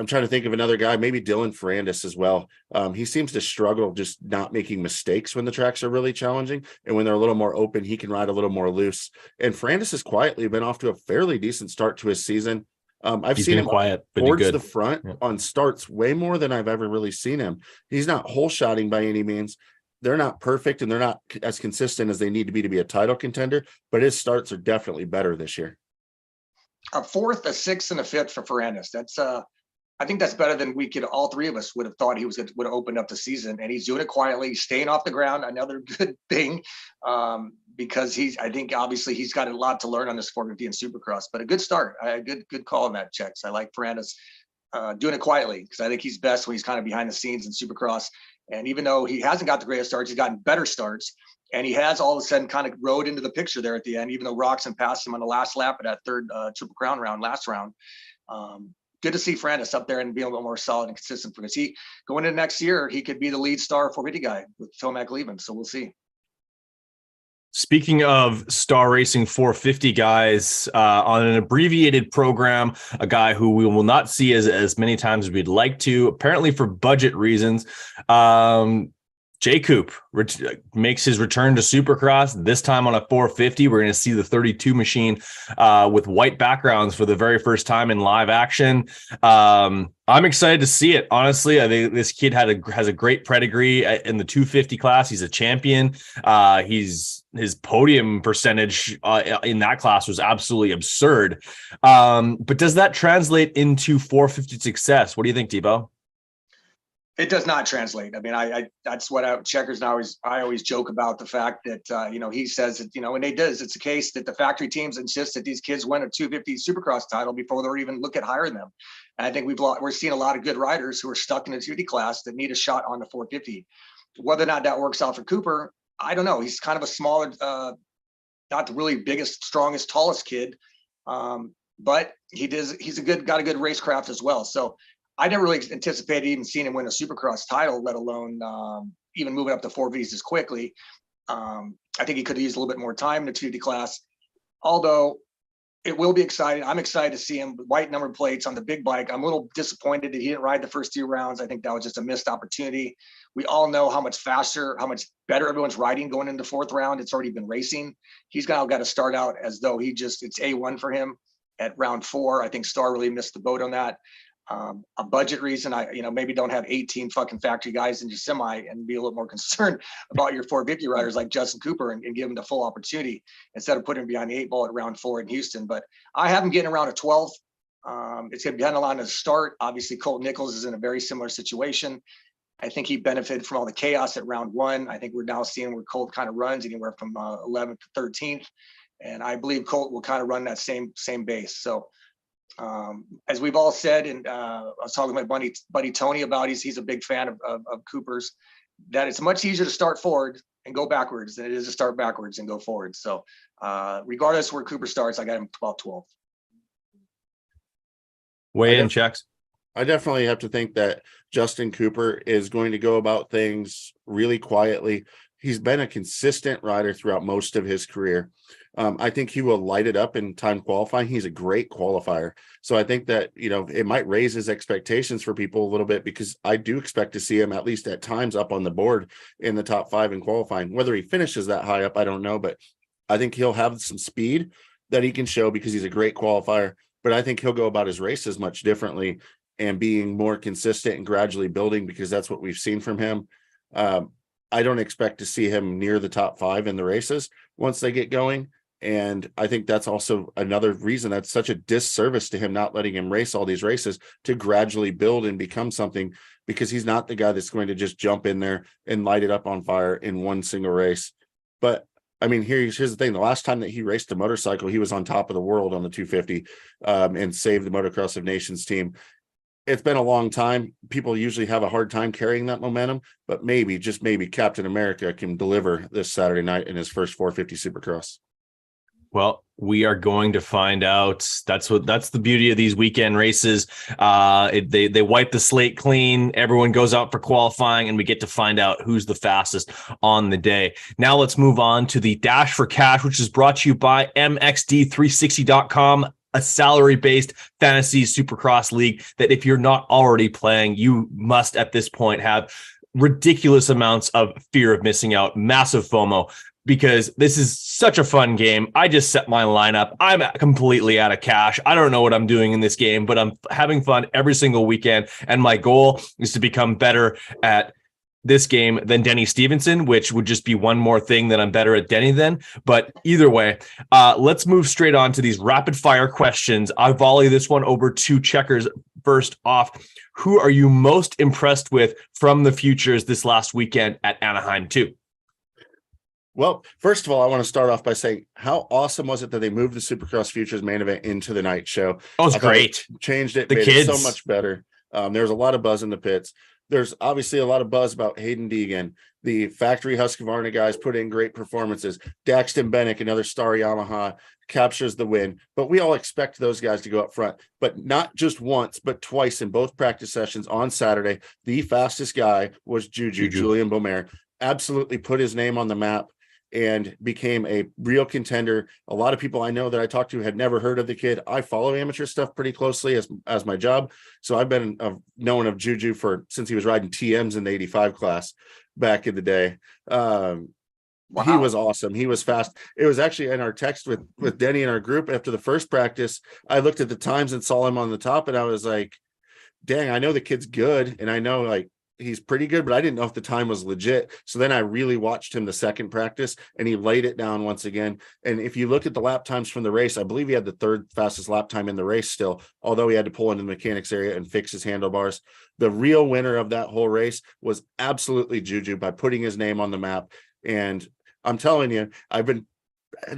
trying to think of another guy, maybe Dylan Ferrandis as well. He seems to struggle just not making mistakes when the tracks are really challenging, and when they're a little more open, he can ride a little more loose. And Ferrandis has quietly been off to a fairly decent start to his season. I've seen him quiet towards the front on starts way more than I've ever really seen him. He's not hole shotting by any means. They're not perfect and they're not as consistent as they need to be a title contender, but his starts are definitely better this year. A 4th, a 6th, and a 5th for Ferrandis. That's I think that's better than all 3 of us would have thought he would have opened up the season, and he's doing it quietly, staying off the ground. Another good thing, because I think obviously he's got a lot to learn on this 450 and Supercross, but a good start. A good call on that, Checks. I like Ferrandis doing it quietly, because I think he's best when he's kind of behind the scenes in Supercross. And even though he hasn't got the greatest starts, he's gotten better starts. And he has all of a sudden kind of rode into the picture there at the end, even though Roxon passed him on the last lap of that third Triple Crown round, last round. Good to see Ferrandis up there and be a little more solid and consistent, because he going into next year, he could be the lead star 450 guy with Tomac leaving. So we'll see. Speaking of star racing 450 guys, on an abbreviated program, a guy who we will not see as many times as we'd like to, apparently for budget reasons. J. Coop makes his return to Supercross, this time on a 450. We're going to see the 32 machine with white backgrounds for the very first time in live action. I'm excited to see it. Honestly, I think this kid has a great pedigree in the 250 class. He's a champion. His podium percentage in that class was absolutely absurd. But does that translate into 450 success? What do you think, Debo? It does not translate. I mean, that's what Checkers and I always joke about the fact that, he says that, when they does, it's a case that the factory teams insist that these kids win a 250 Supercross title before they're even look at hiring them. And I think we're seeing a lot of good riders who are stuck in the 250 class that need a shot on the 450. Whether or not that works out for Cooper, I don't know. He's kind of a smaller, not the really biggest, strongest, tallest kid. But he's got a good racecraft as well. So I never really anticipated even seeing him win a Supercross title, let alone even moving up to 4Vs as quickly. I think he could have used a little bit more time in the 250 class, although it will be exciting. I'm excited to see him with white numbered plates on the big bike. I'm a little disappointed that he didn't ride the first 2 rounds. I think that was just a missed opportunity. We all know how much faster, how much better everyone's riding going into 4th round. It's already been racing. He's got to start out as though it's A1 for him at round 4. I think Star really missed the boat on that. A budget reason, maybe don't have 18 fucking factory guys in your semi and be a little more concerned about your 450 riders like Justin Cooper and give him the full opportunity instead of putting him behind the 8 ball at round 4 in Houston. But I have him getting around a 12. It's going to be on the line to start. Obviously, Colt Nichols is in a very similar situation. I think he benefited from all the chaos at round 1. I think we're now seeing where Colt kind of runs anywhere from 11th to 13th. And I believe Colt will kind of run that same base. So, as we've all said, and I was talking with my buddy Tony about, he's a big fan of Cooper's, that it's much easier to start forward and go backwards than it is to start backwards and go forward. So regardless where Cooper starts, I got him about 12. Weigh in, Checks. I definitely have to think that Justin Cooper is going to go about things really quietly. He's been a consistent rider throughout most of his career. I think he will light it up in time qualifying. He's a great qualifier. So I think that, it might raise his expectations for people a little bit, because I do expect to see him at least at times up on the board in the top 5 in qualifying. Whether he finishes that high up, I don't know, but I think he'll have some speed that he can show because he's a great qualifier. But I think he'll go about his races much differently and being more consistent and gradually building, because that's what we've seen from him. I don't expect to see him near the top 5 in the races once they get going. And I think that's also another reason that's such a disservice to him, not letting him race all these races to gradually build and become something, because he's not the guy that's going to just jump in there and light it up on fire in one single race. But I mean, here's the thing. The last time that he raced a motorcycle, he was on top of the world on the 250 and saved the Motocross of Nations team. It's been a long time. People usually have a hard time carrying that momentum, but maybe, just maybe, Captain America can deliver this Saturday night in his first 450 Supercross. Well, we are going to find out. That's the beauty of these weekend races. They wipe the slate clean. Everyone goes out for qualifying, and we get to find out who's the fastest on the day. Now let's move on to the Dash for Cash, which is brought to you by MXD360.com, a salary-based fantasy Supercross league that if you're not already playing, you must at this point have ridiculous amounts of fear of missing out, massive FOMO, because this is such a fun game. I just set my lineup. I'm completely out of cash. I don't know what I'm doing in this game, but I'm having fun every single weekend. And my goal is to become better at this game than Denny Stevenson, which would just be one more thing that I'm better at Denny than. But either way, let's move straight on to these rapid fire questions. I volley this one over to Checkers. First off, who are you most impressed with from the futures this last weekend at Anaheim 2? Well, first of all, I want to start off by saying, how awesome was it that they moved the Supercross Futures main event into the night show? That was great. Changed it, The made kids. it so much better. There was a lot of buzz in the pits. There's obviously a lot of buzz about Hayden Deegan. The factory Husqvarna guys put in great performances. Daxton Bennick, another star Yamaha, captures the win. But we all expect those guys to go up front. But not just once, but twice in both practice sessions on Saturday. The fastest guy was Julian Beaumer. Absolutely put his name on the map. and became a real contender. A lot of people I know that I talked to had never heard of the kid. I follow amateur stuff pretty closely as my job. So I've been known of Juju since he was riding TMs in the 85 class back in the day. Wow. He was awesome. He was fast. It was actually in our text with Denny in our group after the first practice. I looked at the times and saw him on the top, and I was like, dang, I know the kid's good. And I know like he's pretty good, but I didn't know if the time was legit. So then I really watched him the second practice, and he laid it down once again. And if you look at the lap times from the race, I believe he had the third fastest lap time in the race still, although he had to pull into the mechanics area and fix his handlebars. The real winner of that whole race was absolutely Juju by putting his name on the map. And I'm telling you, I've been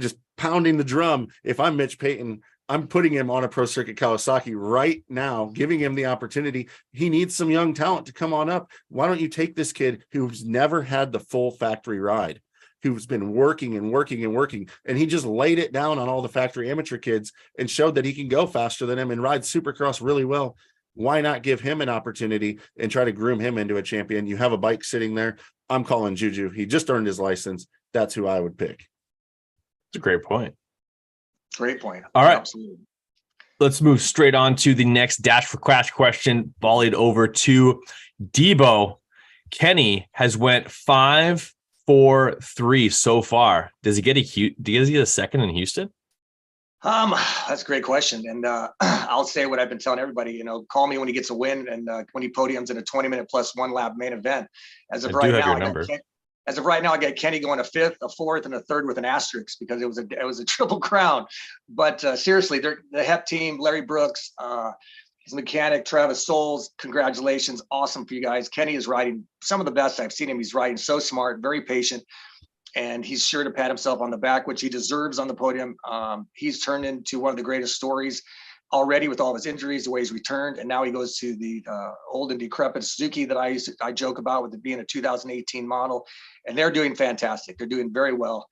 just pounding the drum. If I'm Mitch Payton, I'm putting him on a Pro Circuit Kawasaki right now, giving him the opportunity. He needs some young talent to come on up. Why don't you take this kid who's never had the full factory ride, who's been working and working and working, and he just laid it down on all the factory amateur kids and showed that he can go faster than him and ride Supercross really well. Why not give him an opportunity and try to groom him into a champion? You have a bike sitting there. I'm calling Juju. He just earned his license. That's who I would pick. It's a great point. Great point. All right. Absolutely. Let's move straight on to the next Dash for Crash question, volleyed over to Debo. Kenny has went 5-4-3 so far. Does he get a second in Houston? That's a great question. And I'll say what I've been telling everybody, call me when he gets a win and when he podiums in a 20-minute plus one lap main event. As of right now, I got Kenny going a fifth, a fourth, and a third with an asterisk because it was a triple crown. But seriously, the HEP team, Larry Brooks, his mechanic, Travis Souls, congratulations. Awesome for you guys. Kenny is riding some of the best I've seen him. He's riding so smart, very patient, and he's sure to pat himself on the back, which he deserves on the podium. He's turned into one of the greatest stories already with all his injuries, the way he's returned. And now he goes to the old and decrepit Suzuki that I joke about with it being a 2018 model. And they're doing fantastic. They're doing very well.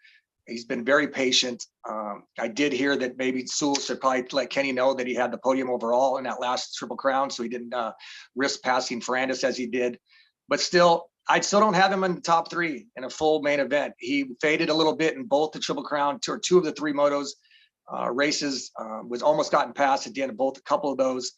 He's been very patient. I did hear that maybe Sewell should probably let Kenny know that he had the podium overall in that last Triple Crown, so he didn't risk passing Ferrandis as he did. But still, I still don't have him in the top three in a full main event. He faded a little bit in both the Triple Crown or two of the three motos races, was almost gotten past at the end of both, a couple of those.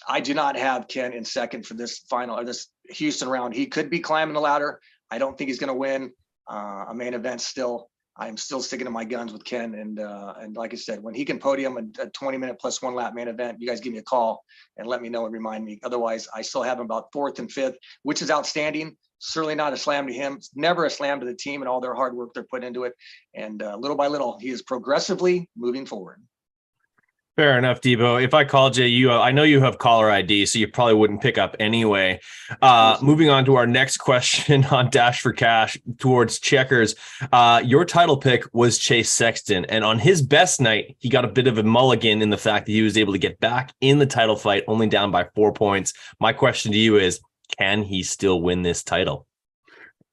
I do not have Ken in second for this final or this Houston round. He could be climbing the ladder. I don't think he's going to win a main event still. I'm still sticking to my guns with Ken. And like I said, when he can podium a 20-minute plus one lap main event, you guys give me a call and let me know and remind me. Otherwise, I still have him about fourth and fifth, which is outstanding. Certainly not a slam to him. It's never a slam to the team and all their hard work they're putting into it. And little by little, he is progressively moving forward. Fair enough, Debo. If I called you, I know you have caller ID, so you probably wouldn't pick up anyway. Moving on to our next question on Dash for Cash towards Checkers. Your title pick was Chase Sexton, and on his best night, he got a bit of a mulligan in the fact that he was able to get back in the title fight, only down by 4 points. My question to you is, can he still win this title?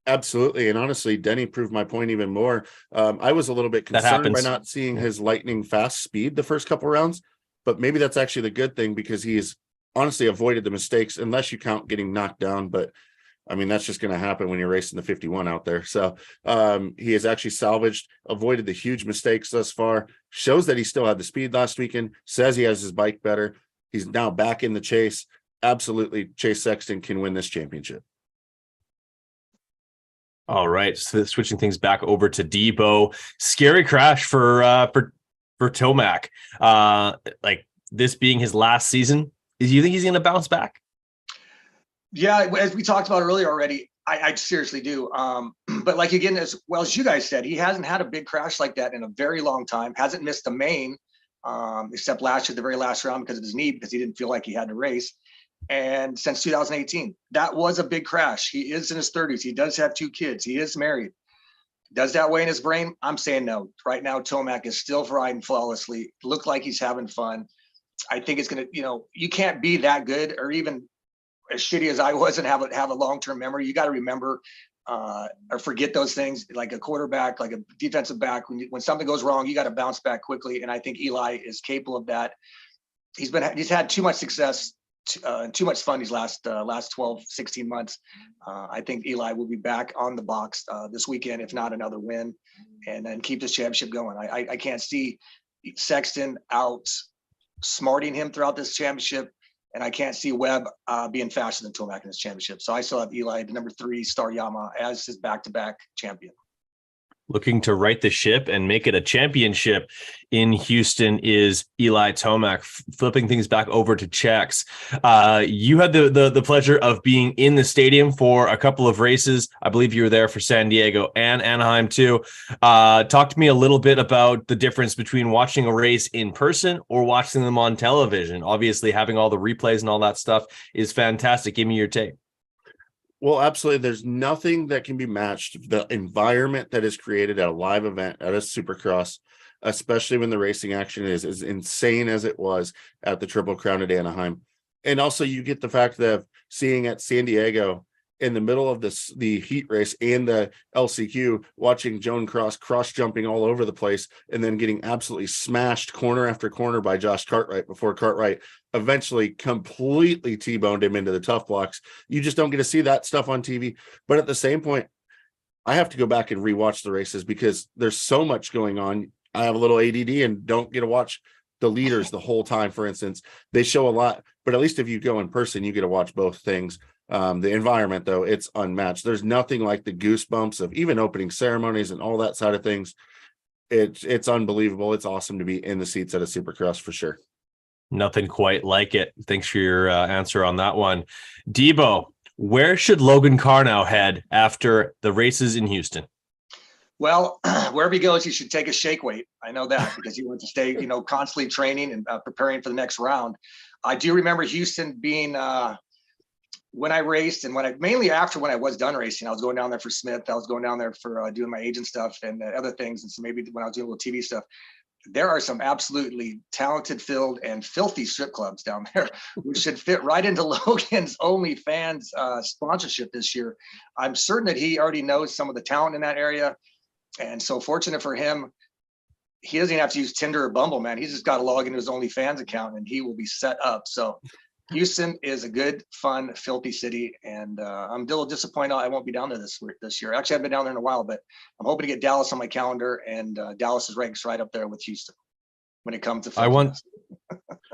Absolutely. And honestly, Denny proved my point even more. I was a little bit concerned by not seeing his lightning fast speed the first couple rounds, but maybe that's actually the good thing because he's honestly avoided the mistakes unless you count getting knocked down. But I mean, that's just going to happen when you're racing the 51 out there. So he has actually avoided the huge mistakes thus far, shows that he still had the speed last weekend, says he has his bike better. He's now back in the chase. Absolutely. Chase Sexton can win this championship. All right, so switching things back over to Debo. Scary crash for Tomac. Like this being his last season, do you think he's going to bounce back? Yeah, as we talked about earlier already, I seriously do. But like again, as well as you guys said, he hasn't had a big crash like that in a very long time. Hasn't missed a main, except last year, the very last round because of his knee, because he didn't feel like he had to race. And since 2018, that was a big crash. He is in his 30s. He does have 2 kids. He is married. Does that weigh in his brain? I'm saying no. Right now, Tomac is still riding flawlessly. Look like he's having fun. I think it's going to, you can't be that good or even as shitty as I was and have a long-term memory. You got to remember or forget those things like a quarterback, like a defensive back. When something goes wrong, you got to bounce back quickly. And I think Eli is capable of that. He's had too much success too much fun these last 12, 16 months. I think Eli will be back on the box this weekend, if not another win, and then keep this championship going. I can't see Sexton out smarting him throughout this championship, and I can't see Webb being faster than Tomac in this championship. So I still have Eli, the number 3 star Yamaha, as his back-to-back champion. Looking to right the ship and make it a championship in Houston is Eli Tomac. Flipping things back over to Chex. You had the pleasure of being in the stadium for a couple of races. I believe you were there for San Diego and Anaheim too. Talk to me a little bit about the difference between watching a race in person or watching them on television. Obviously, having all the replays and all that stuff is fantastic. Give me your take. Well, absolutely. There's nothing that can be matched. The environment that is created at a live event, at a Supercross, especially when the racing action is as insane as it was at the Triple Crown at Anaheim. And also you get the fact that seeing at San Diego in the middle of the heat race and the LCQ, watching Joan cross jumping all over the place and then getting absolutely smashed corner after corner by Josh Cartwright before Cartwright eventually completely T-boned him into the tough blocks. You just don't get to see that stuff on TV. But at the same point, I have to go back and rewatch the races because there's so much going on. I have a little ADD and don't get to watch the leaders the whole time. For instance, they show a lot, but at least if you go in person, you get to watch both things. The environment, though, it's unmatched. There's nothing like the goosebumps of even opening ceremonies and all that side of things. It's unbelievable. It's awesome to be in the seats at a Supercross for sure. Nothing quite like it. Thanks for your answer on that one. Debo, where should Logan Carnow head after the races in Houston? Well, wherever he goes, he should take a shake weight. I know that because he wants to stay, constantly training and preparing for the next round. I do remember Houston being when I raced and mainly after when I was done racing. I was going down there for Smith. I was going down there for doing my agent stuff and other things. And so maybe when I was doing a little TV stuff, there are some absolutely talented, filled, and filthy strip clubs down there, which should fit right into Logan's OnlyFans sponsorship this year. I'm certain that he already knows some of the talent in that area. And so fortunate for him, he doesn't even have to use Tinder or Bumble, man. He's just got to log into his OnlyFans account and he will be set up. So Houston is a good, fun, filthy city. And I'm a little disappointed I won't be down there this year. Actually, I've been down there in a while, but I'm hoping to get Dallas on my calendar, and Dallas is ranks right up there with Houston when it comes to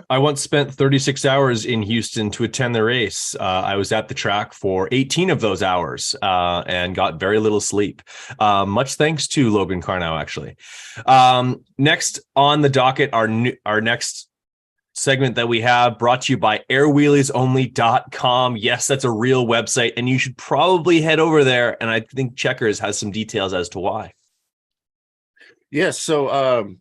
I once spent 36 hours in Houston to attend the race. I was at the track for 18 of those hours and got very little sleep. Much thanks to Logan Carnow, actually. Next on the docket, our next segment that we have brought to you by airwheeliesonly.com. Yes, that's a real website, and you should probably head over there. And I think Checkers has some details as to why. Yes. So,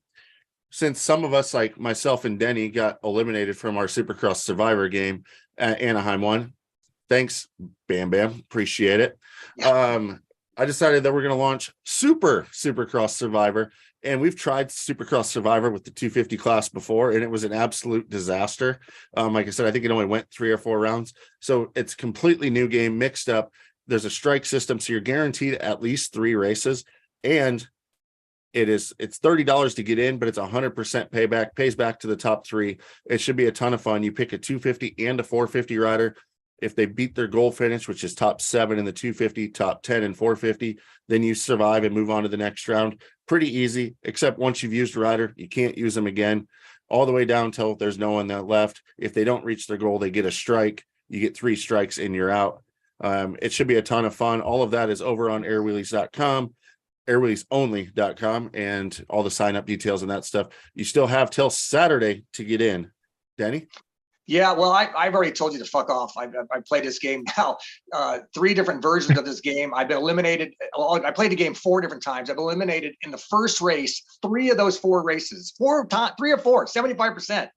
since some of us, like myself and Denny, got eliminated from our Supercross Survivor game at Anaheim 1, thanks, Bam Bam. Appreciate it. I decided that we're going to launch Supercross Survivor. And we've tried Supercross Survivor with the 250 class before, and it was an absolute disaster. Like I said, I think it only went 3 or 4 rounds. So it's a completely new game, mixed up. There's a strike system, so you're guaranteed at least 3 races. And it's $30 to get in, but it's 100% payback, pays back to the top 3. It should be a ton of fun. You pick a 250 and a 450 rider. If they beat their goal finish, which is top 7 in the 250, top 10 in 450, then you survive and move on to the next round. Pretty easy, except once you've used a rider, you can't use them again, all the way down till there's no one that left. If they don't reach their goal, they get a strike. You get 3 strikes and you're out. It should be a ton of fun. All of that is over on airwheelies.com, airwheeliesonly.com, and all the sign-up details and that stuff. You still have till Saturday to get in. Denny? Yeah, well, I've already told you to fuck off. I've played this game now, 3 different versions of this game. I've been eliminated. I played the game 4 different times. I've been eliminated in the first race, 3 of those 4 races, 3 or 4, 75%.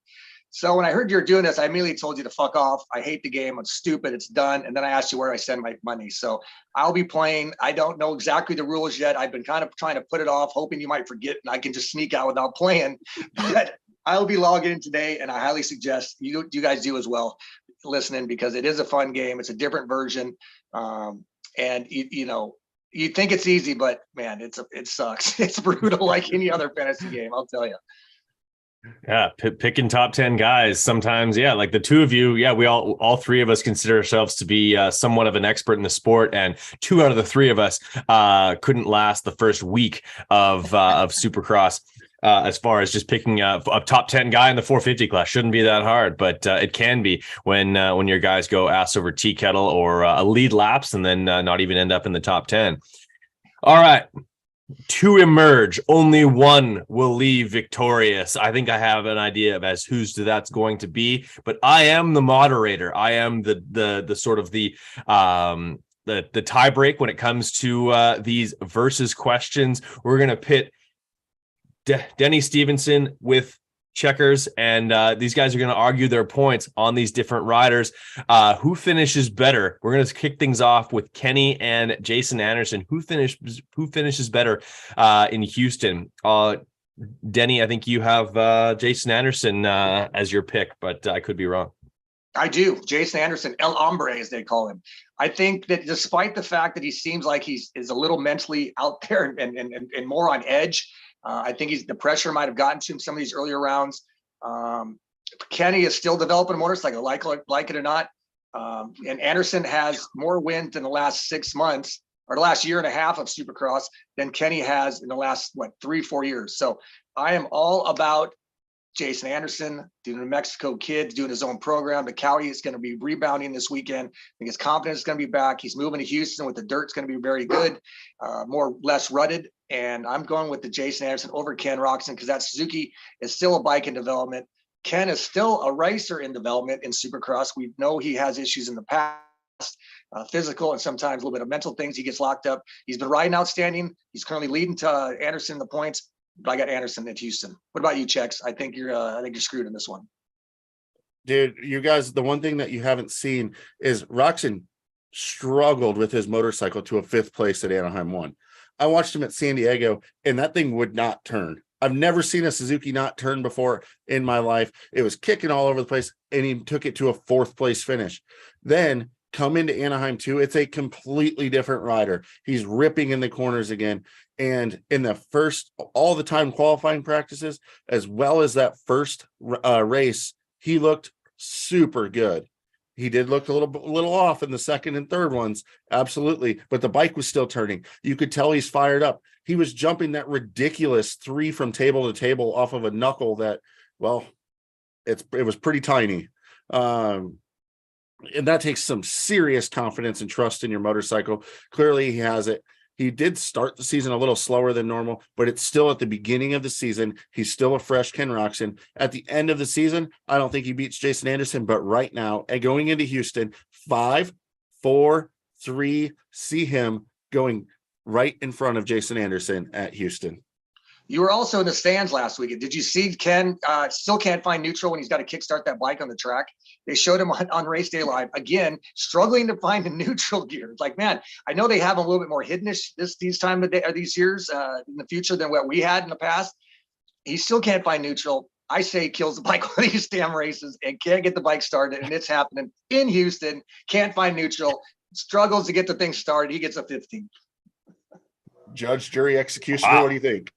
So when I heard you're doing this, I immediately told you to fuck off. I hate the game. It's stupid. It's done. And then I asked you where I send my money. So I'll be playing. I don't know exactly the rules yet. I've been kind of trying to put it off, hoping you might forget and I can just sneak out without playing. But I'll be logging in today, and I highly suggest you guys do as well, listening, because it is a fun game. It's a different version, and you think it's easy, but man, it sucks. It's brutal, like any other fantasy game. I'll tell you. Yeah, picking top 10 guys sometimes. Yeah, like the two of you. Yeah, we all three of us consider ourselves to be somewhat of an expert in the sport, and two out of the three of us couldn't last the first week of Supercross. As far as just picking a top 10 guy in the 450 class, shouldn't be that hard, but it can be when your guys go ass over tea kettle or a lead laps and then not even end up in the top 10. All right. To emerge, only one will leave victorious. I think I have an idea of as who's that's going to be, but I am the moderator. I am the sort of the tie break when it comes to these versus questions. We're gonna pit Denny Stevenson with Checkers, and these guys are going to argue their points on these different riders. Who finishes better? We're going to kick things off with Kenny and Jason Anderson. Who finishes better in Houston? Denny, I think you have Jason Anderson as your pick, but I could be wrong. I do. Jason Anderson, El Hombre, as they call him. I think that despite the fact that he seems like is a little mentally out there and more on edge, I think the pressure might have gotten to him some of these earlier rounds. Kenny is still developing a motorcycle, like it or not. And Anderson has more wins in the last 6 months or the last year and a half of Supercross than Kenny has in the last 3-4 years. So I am all about Jason Anderson, the New Mexico kid, doing his own program. The Cowie is going to be rebounding this weekend. I think his confidence is going to be back. He's moving to Houston with the dirt's going to be very good, less rutted. And I'm going with the Jason Anderson over Ken Roczen because that Suzuki is still a bike in development. Ken is still a racer in development in Supercross. We know he has issues in the past, physical and sometimes a little bit of mental things. He gets locked up. He's been riding outstanding. He's currently leading to Anderson in the points. But I got Anderson at Houston. What about you, Chex? I think you're screwed in this one. Dude, you guys, the one thing that you haven't seen is Roczen struggled with his motorcycle to a 5th place at Anaheim 1. I watched him at San Diego, and that thing would not turn. I've never seen a Suzuki not turn before in my life. It was kicking all over the place, and he took it to a 4th place finish. Then come into Anaheim 2, it's a completely different rider. He's ripping in the corners again. And in the first, all the time qualifying practices, as well as that first race, he looked super good. He did look a little off in the second and third ones, absolutely, but the bike was still turning. You could tell he's fired up. He was jumping that ridiculous 3 from table to table off of a knuckle that, well, it was pretty tiny. And that takes some serious confidence and trust in your motorcycle. Clearly, he has it. He did start the season a little slower than normal, but it's still at the beginning of the season. He's still a fresh Ken Roczen. At the end of the season, I don't think he beats Jason Anderson, but right now, and going into Houston, 5, 4, 3, see him going right in front of Jason Anderson at Houston. You were also in the stands last weekend. Did you see Ken still can't find neutral when he's got to kickstart that bike on the track? They showed him on Race Day Live, again, struggling to find the neutral gear. It's like, man, I know they have a little bit more hiddenish these time of day, or these years in the future than what we had in the past. He still can't find neutral. I say he kills the bike on these damn races and can't get the bike started, and it's happening in Houston. Can't find neutral, struggles to get the thing started. He gets a 15. Judge, jury, executioner, what do you think?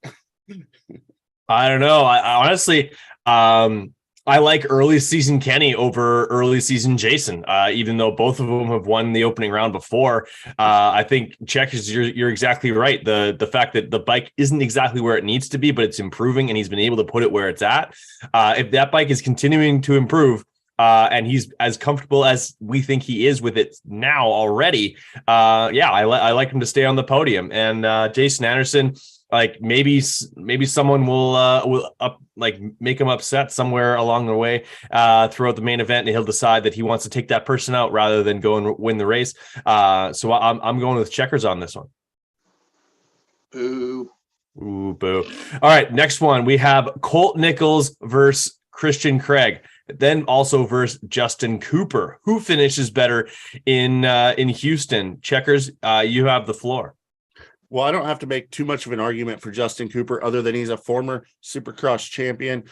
I don't know. I honestly, I like early season Kenny over early season Jason, even though both of them have won the opening round before. I think Checkers, you're exactly right. The fact that the bike isn't exactly where it needs to be, but it's improving, and he's been able to put it where it's at. If that bike is continuing to improve, and he's as comfortable as we think he is with it now already, I like him to stay on the podium. And Jason Anderson, like maybe someone will make him upset somewhere along the way throughout the main event, and he'll decide that he wants to take that person out rather than go and win the race. So I'm going with Checkers on this one. Boo. Ooh, boo. All right, next one we have Colt Nichols versus Christian Craig, then also versus Justin Cooper. Who finishes better in Houston? Checkers, you have the floor. Well, I don't have to make too much of an argument for Justin Cooper other than he's a former Supercross champion,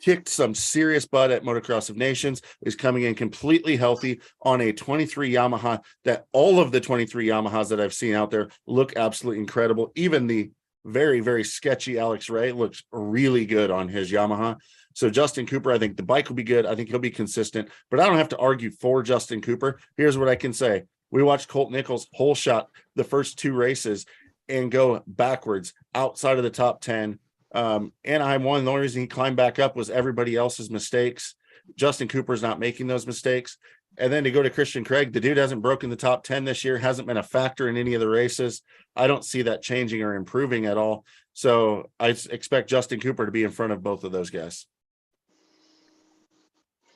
kicked some serious butt at Motocross of Nations, is coming in completely healthy on a 23 Yamaha that all of the 23 Yamahas that I've seen out there look absolutely incredible. Even the very, very sketchy Alex Ray looks really good on his Yamaha. So Justin Cooper, I think the bike will be good. I think he'll be consistent, but I don't have to argue for Justin Cooper. Here's what I can say. We watched Colt Nichols hole shot the first 2 races and go backwards outside of the top 10. Anaheim won. The only reason he climbed back up was everybody else's mistakes. Justin Cooper's not making those mistakes. And then to go to Christian Craig, the dude hasn't broken the top 10 this year, hasn't been a factor in any of the races. I don't see that changing or improving at all. So I expect Justin Cooper to be in front of both of those guys.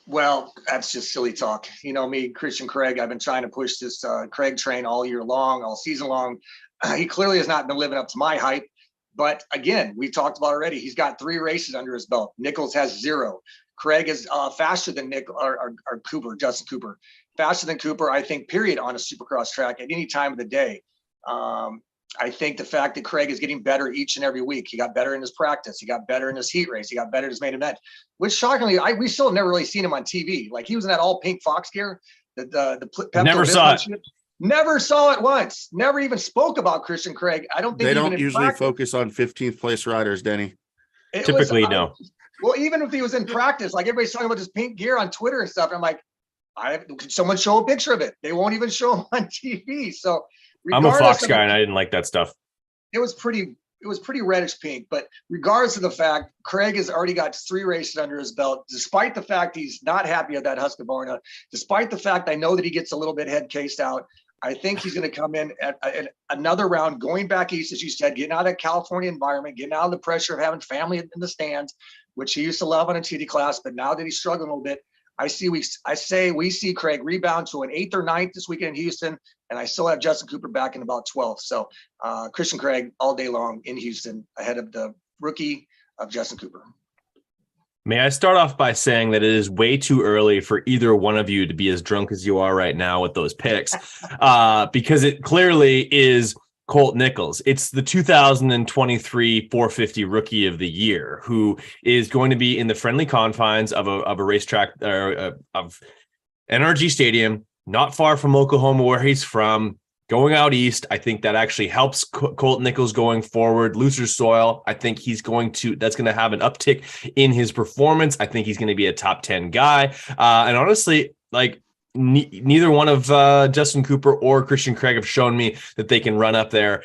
Well, that's just silly talk. You know me, Christian Craig, I've been trying to push this Craig train all year long, all season long. He clearly has not been living up to my hype. But again, we talked about already, he's got 3 races under his belt. Nichols has 0. Craig is faster than Cooper, Justin Cooper. Faster than Cooper, I think, period, on a Supercross track at any time of the day. I think the fact that Craig is getting better each and every week. He got better in his practice. He got better in his heat race. He got better in his main event, which shockingly, we still never really seen him on TV. Like he was in that all pink Fox gear. Never saw it. Never saw it once. Never even spoke about Christian Craig. I don't think they don't usually focus on 15th place riders, Denny. Typically, no. Well, even if he was in practice, like everybody's talking about this pink gear on Twitter and stuff. And I'm like, could someone show a picture of it? They won't even show him on TV. So I'm a Fox guy and I didn't like that stuff. It was pretty reddish pink, but regardless of the fact, Craig has already got 3 races under his belt, despite the fact he's not happy at that Husqvarna, despite the fact I know that he gets a little bit head cased out. I think he's going to come in at another round, going back east, as you said, getting out of that California environment, getting out of the pressure of having family in the stands, which he used to love on a TD class, but now that he's struggling a little bit, I say we see Craig rebound to an 8th or 9th this weekend in Houston, and I still have Justin Cooper back in about 12th. So Christian Craig all day long in Houston ahead of the rookie of Justin Cooper. May I start off by saying that it is way too early for either one of you to be as drunk as you are right now with those picks, because it clearly is Colt Nichols. It's the 2023 450 Rookie of the Year, who is going to be in the friendly confines of a racetrack of NRG Stadium, not far from Oklahoma, where he's from. Going out east, I think that actually helps Colt Nichols going forward. Looser soil, I think that's going to have an uptick in his performance. I think he's going to be a top 10 guy. And honestly, like neither one of Justin Cooper or Christian Craig have shown me that they can run up there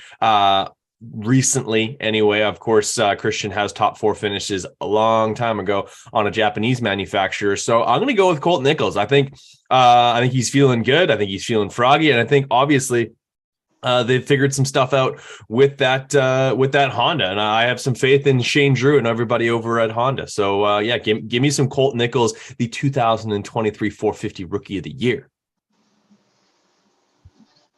recently. Anyway, of course, Christian has top 4 finishes a long time ago on a Japanese manufacturer. So I'm going to go with Colt Nichols. I think he's feeling good. I think he's feeling froggy. And I think obviously they've figured some stuff out with that Honda. And I have some faith in Shane Drew and everybody over at Honda. So give me some Colt Nichols, the 2023 450 Rookie of the Year.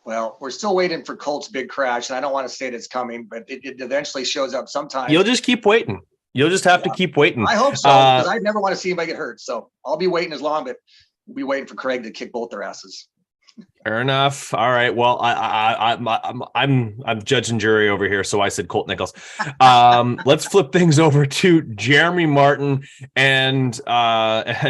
Well, we're still waiting for Colt's big crash, and I don't want to say it's coming, but it eventually shows up sometime. You'll just keep waiting. You'll just have to keep waiting. I hope so, because I never want to see anybody get hurt. So I'll be waiting as long, but we'll be waiting for Craig to kick both their asses. Fair enough. All right. Well, I'm judge and jury over here, so I said Colt Nichols. Let's flip things over to Jeremy Martin and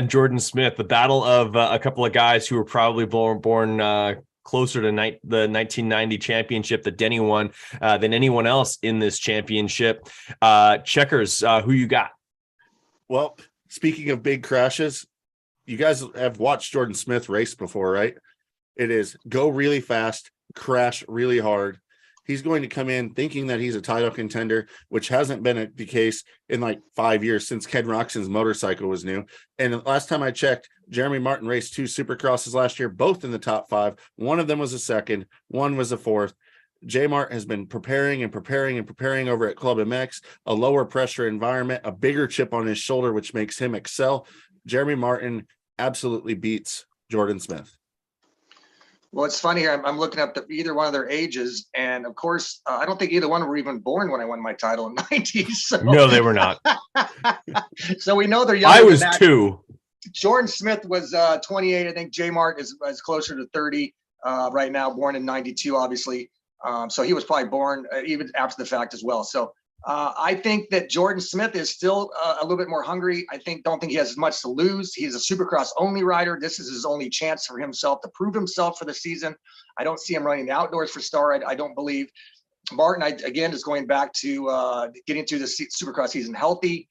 Jordan Smith, the battle of a couple of guys who were probably born closer to the 1990 championship that Denny won than anyone else in this championship. Checkers, who you got? Well, speaking of big crashes, you guys have watched Jordan Smith race before, right? It is go really fast, crash really hard. He's going to come in thinking that he's a title contender, which hasn't been the case in like 5 years since Ken Roxon's motorcycle was new. And last time I checked, Jeremy Martin raced 2 Supercrosses last year, both in the top 5. One of them was a second, one was a fourth. J Mart has been preparing over at Club MX, a lower pressure environment, a bigger chip on his shoulder, which makes him excel. Jeremy Martin absolutely beats Jordan Smith. Well, it's funny here. I'm looking up either one of their ages. And of course, I don't think either one were even born when I won my title in the 90s. So. No, they were not. So we know they're younger. I was 2. Jordan Smith was 28. I think J Mart is closer to 30 right now, born in 92, obviously. So he was probably born even after the fact as well. So I think that Jordan Smith is still a little bit more hungry. Don't think he has as much to lose. He's a Supercross only rider. This is his only chance for himself to prove himself for the season. I don't see him running the outdoors for Star. I don't believe. Martin, again, is going back to getting through the Supercross season healthy,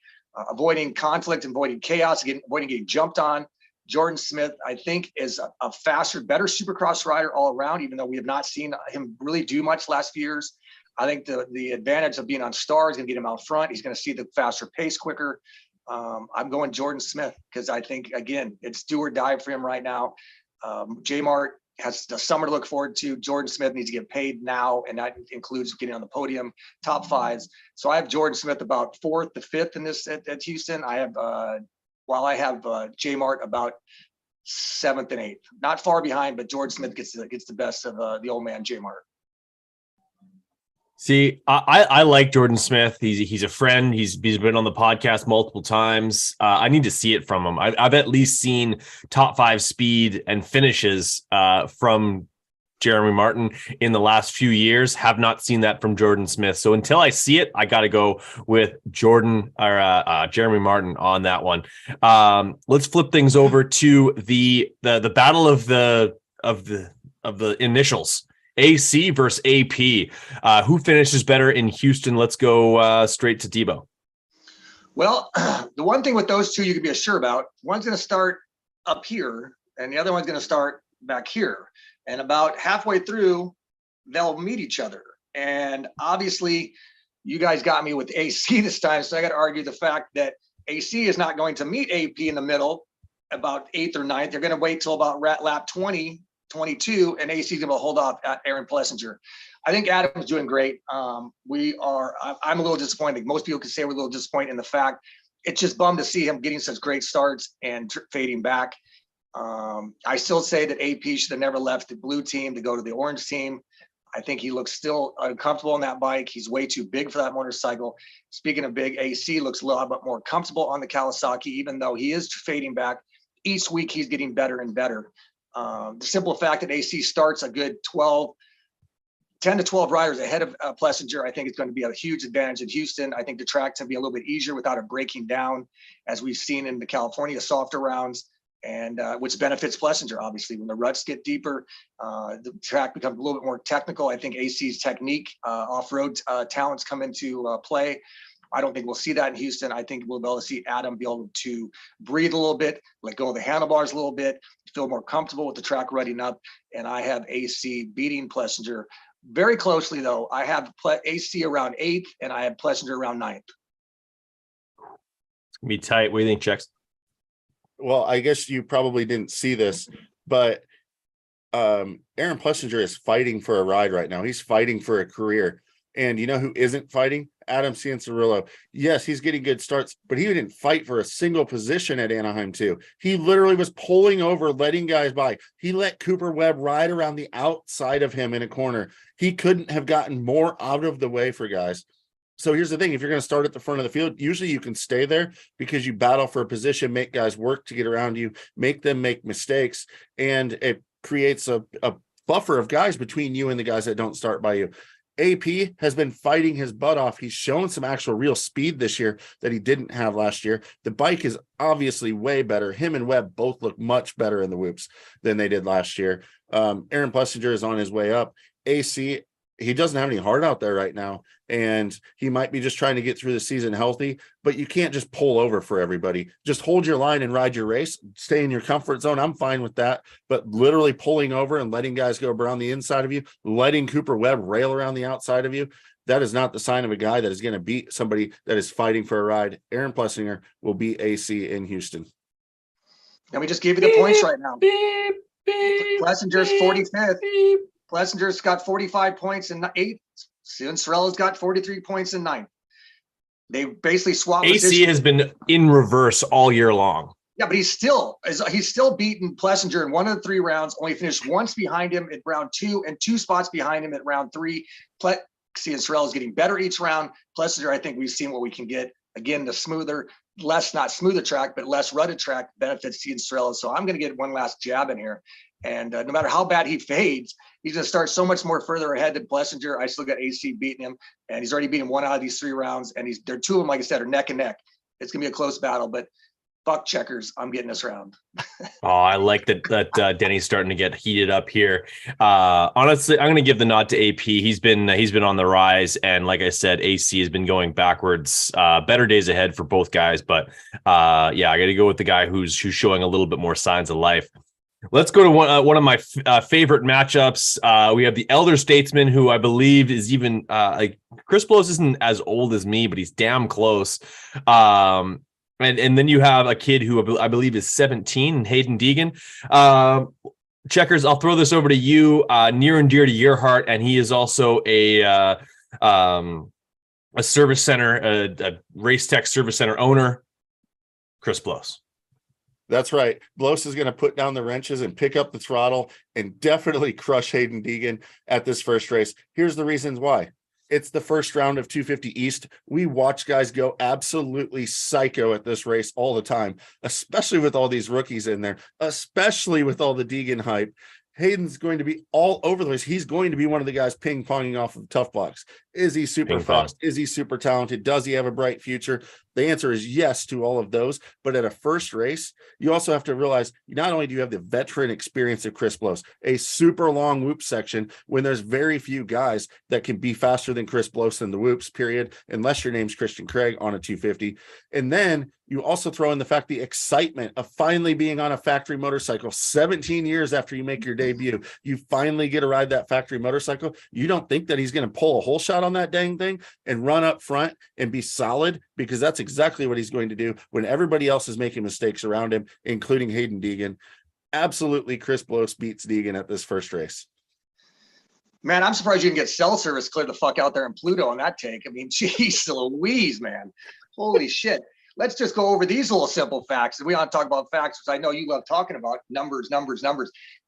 avoiding conflict, avoiding chaos, avoiding getting jumped on. Jordan Smith, I think, is a faster, better Supercross rider all around, even though we have not seen him really do much last few years. I think the advantage of being on Star is going to get him out front. He's going to see the faster pace quicker. I'm going Jordan Smith because I think, again, it's do or die for him right now. J-Mart has the summer to look forward to. Jordan Smith needs to get paid now, and that includes getting on the podium, top fives. So I have Jordan Smith about 4th to 5th in this at Houston. I have J-Mart about 7th and 8th. Not far behind, but Jordan Smith gets the best of the old man J-Mart. See, I like Jordan Smith. He's a friend. He's been on the podcast multiple times. I need to see it from him. I've at least seen top 5 speed and finishes from Jeremy Martin in the last few years. Have not seen that from Jordan Smith. So until I see it, I got to go with Jeremy Martin on that one. Let's flip things over to the battle of the initials. AC versus AP. Who finishes better in Houston? Let's go straight to Debo. Well, the one thing with those two you can be sure about, one's going to start up here and the other one's going to start back here. And about halfway through, they'll meet each other. And obviously, you guys got me with AC this time, so I got to argue the fact that AC is not going to meet AP in the middle about 8th or 9th. They're going to wait till about lap 20, 22, and AC is going to hold off at Aaron Plessinger. I think Adam's doing great. I'm a little disappointed. Most people could say we're a little disappointed in the fact it's just bummed to see him getting such great starts and fading back. I still say that AP should have never left the blue team to go to the orange team. I think he looks still uncomfortable on that bike. He's way too big for that motorcycle. Speaking of big, AC looks a little bit more comfortable on the Kawasaki, even though he is fading back. Each week he's getting better and better. The simple fact that AC starts a good 10 to 12 riders ahead of Plessinger, I think it's going to be a huge advantage in Houston. I think the track's going to be a little bit easier without it breaking down, as we've seen in the California softer rounds, and which benefits Plessinger, obviously. When the ruts get deeper, the track becomes a little bit more technical. I think AC's technique, off-road talents come into play. I don't think we'll see that in Houston. I think we'll be able to see Adam be able to breathe a little bit, let go of the handlebars a little bit, feel more comfortable with the track rutting up. And I have AC beating Plessinger very closely, though. I have AC around 8th, and I have Plessinger around 9th. It's going to be tight. What do you think, Chex? Well, I guess you probably didn't see this, but Aaron Plessinger is fighting for a ride right now. He's fighting for a career. And you know who isn't fighting? Adam Cianciarulo. Yes, he's getting good starts, but he didn't fight for a single position at Anaheim too. He literally was pulling over, letting guys by. He let Cooper Webb ride around the outside of him in a corner. He couldn't have gotten more out of the way for guys. So here's the thing. If you're going to start at the front of the field, usually you can stay there because you battle for a position, make guys work to get around you, make them make mistakes, and it creates a buffer of guys between you and the guys that don't start by you. AP has been fighting his butt off. He's shown some actual real speed this year that he didn't have last year. The bike is obviously way better. Him and Webb both look much better in the whoops than they did last year. Aaron Plessinger is on his way up. AC, he doesn't have any heart out there right now, and he might be just trying to get through the season healthy, but you can't just pull over for everybody. Just hold your line and ride your race, stay in your comfort zone. I'm fine with that, but literally pulling over and letting guys go around the inside of you, letting Cooper Webb rail around the outside of you, that is not the sign of a guy that is going to beat somebody that is fighting for a ride. Aaron Plessinger will beat AC in Houston. Let me just give you the points right now. Plessinger's 45th. Plessinger's got 45 points in 8th. Cianciarulo's got 43 points in 9th. They basically swapped. AC positions. has been in reverse all year long. Yeah, but he's still beaten Plessinger in one of the 3 rounds. Only finished once behind him at round 2 and 2 spots behind him at round 3. Cianciarulo is getting better each round. Plessinger, I think we've seen what we can get. Again, the smoother, not smoother track, but less rutted track benefits Cianciarulo. So I'm going to get one last jab in here. And no matter how bad he fades, he's going to start so much more further ahead than Plessinger. I still got AC beating him, and he's already beaten 1 out of these 3 rounds. And they're 2 of them, like I said, are neck and neck. It's going to be a close battle, but fuck Checkers. I'm getting this round. Oh, I like that Denny's starting to get heated up here. Honestly, I'm going to give the nod to AP. He's been on the rise, and like I said, AC has been going backwards. Better days ahead for both guys, but yeah, I got to go with the guy who's showing a little bit more signs of life. Let's go to one of my favorite matchups. We have the elder statesman, who I believe is even like Chris Blows isn't as old as me, but he's damn close. And then you have a kid who I believe is 17, Hayden Deegan. Checkers, I'll throw this over to you. Near and dear to your heart, and he is also a service center, a race tech service center owner. Chris Blows. That's right. Blows is going to put down the wrenches and pick up the throttle and definitely crush Hayden Deegan at this first race. Here's the reasons why. It's the first round of 250 East. We watch guys go absolutely psycho at this race all the time, especially with all these rookies in there, especially with all the Deegan hype. Hayden's going to be all over the place. He's going to be one of the guys ping-ponging off of tough blocks. Is he super fast? Is he super talented? Does he have a bright future? The answer is yes to all of those. But at a first race, you also have to realize not only do you have the veteran experience of Chris Blows, a super long whoop section when there's very few guys that can be faster than Chris Blows in the whoops, period, unless your name's Christian Craig on a 250. And then you also throw in the fact, the excitement of finally being on a factory motorcycle 17 years after you make your debut. You finally get to ride that factory motorcycle. You don't think that he's going to pull a hole shot on that dang thing and run up front and be solid, because that's exactly what he's going to do when everybody else is making mistakes around him, including Hayden Deegan. Absolutely, Chris Blows beats Deegan at this first race. Man, I'm surprised you didn't get cell service cleared the fuck out there in Pluto on that tank. I mean, geez Louise, man. Holy shit. Let's just go over these little simple facts. And we want to talk about facts, which I know you love talking about. Numbers.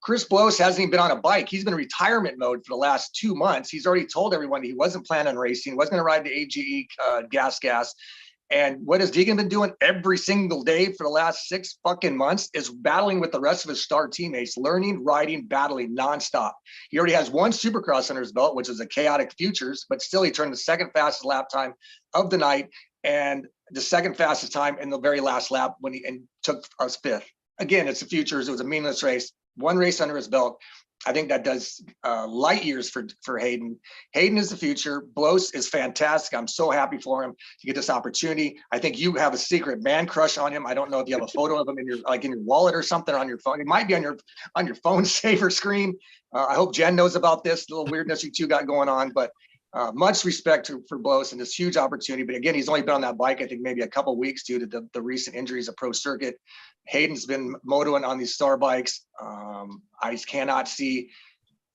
Chris Blows hasn't even been on a bike. He's been in retirement mode for the last 2 months. He's already told everyone he wasn't planning on racing, wasn't going to ride the AGE gas. And what has Deegan been doing every single day for the last 6 fucking months is battling with the rest of his star teammates, learning, riding, battling nonstop. He already has 1 Supercross under his belt, which is a chaotic futures, but still he turned the second fastest lap time of the night and the second fastest time in the very last lap when he took us 5th. Again, it's the futures. It was a meaningless race. 1 race under his belt. I think that does light years for Hayden. Hayden is the future. Blows is fantastic. I'm so happy for him to get this opportunity. I think you have a secret man crush on him. I don't know if you have a photo of him in your wallet or something on your phone. It might be on your phone saver screen. I hope Jen knows about this little weirdness you two got going on, but much respect for Blows and this huge opportunity. But again, he's only been on that bike, I think maybe a couple of weeks due to the recent injuries of Pro Circuit. Hayden's been motoing on these star bikes. I cannot see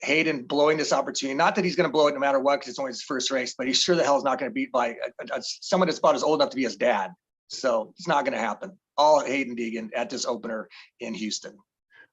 Hayden blowing this opportunity. Not that he's going to blow it no matter what, because it's only his first race, but he sure the hell is not going to beat by someone that's about as old enough to be his dad. So it's not going to happen. All Hayden Deegan at this opener in Houston.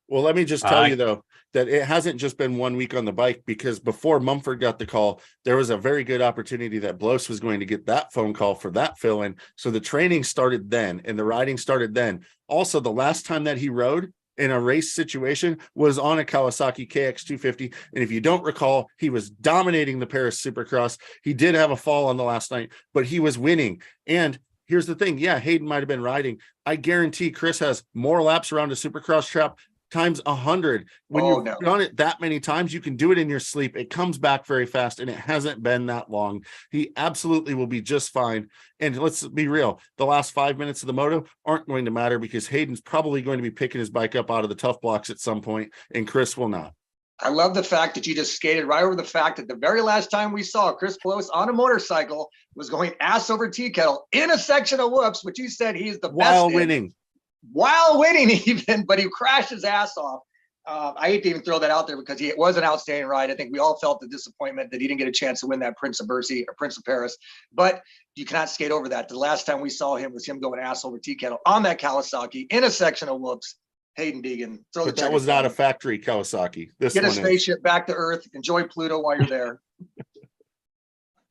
Well, let me just tell you, though, that it hasn't just been 1 week on the bike, because before Mumford got the call, there was a very good opportunity that Blows was going to get that phone call for that fill-in. So the training started then and the riding started then. Also, the last time that he rode in a race situation was on a Kawasaki KX250. And if you don't recall, he was dominating the Paris Supercross. He did have a fall on the last night, but he was winning. And here's the thing. Yeah, Hayden might have been riding. I guarantee Chris has more laps around a Supercross trap times 100. When you've done it that many times, you can do it in your sleep. It comes back very fast, and it hasn't been that long. He absolutely will be just fine. And let's be real, the last 5 minutes of the moto aren't going to matter, because Hayden's probably going to be picking his bike up out of the tough blocks at some point, and Chris will not. I love the fact that you just skated right over the fact that the very last time we saw Chris Blows on a motorcycle was going ass over tea kettle in a section of whoops, which you said he's the best while winning even, but he crashed his ass off. I hate to even throw that out there, because it was an outstanding ride. I think we all felt the disappointment that he didn't get a chance to win that Prince of Bercy or Prince of Paris, but you cannot skate over that. The last time we saw him was him going ass over tea kettle on that Kawasaki in a section of whoops. Hayden Deegan. But that was not a factory Kawasaki. Get a spaceship back to Earth. Enjoy Pluto while you're there.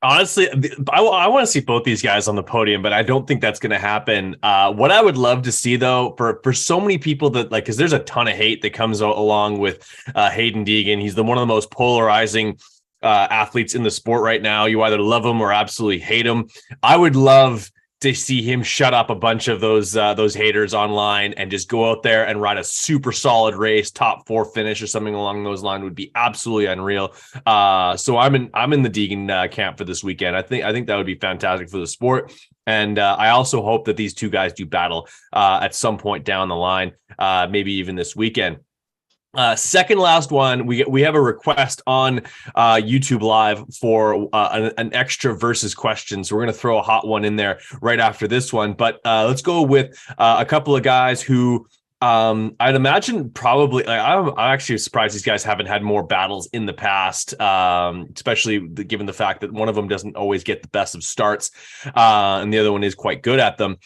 Honestly, I want to see both these guys on the podium, but I don't think that's going to happen. What I would love to see, though, for so many people that because there's a ton of hate that comes along with Hayden Deegan. He's one of the most polarizing athletes in the sport right now. You either love him or absolutely hate him. I would love to see him shut up a bunch of those haters online and just go out there and ride a super solid race, top 4 finish or something along those lines would be absolutely unreal. So I'm in the Deegan camp for this weekend. I think that would be fantastic for the sport. And I also hope that these two guys do battle at some point down the line, maybe even this weekend. Second last one, we have a request on YouTube Live for an extra versus question. So we're going to throw a hot one in there right after this one. But let's go with a couple of guys who I'd imagine probably, I'm actually surprised these guys haven't had more battles in the past, especially given the fact that one of them doesn't always get the best of starts and the other one is quite good at them.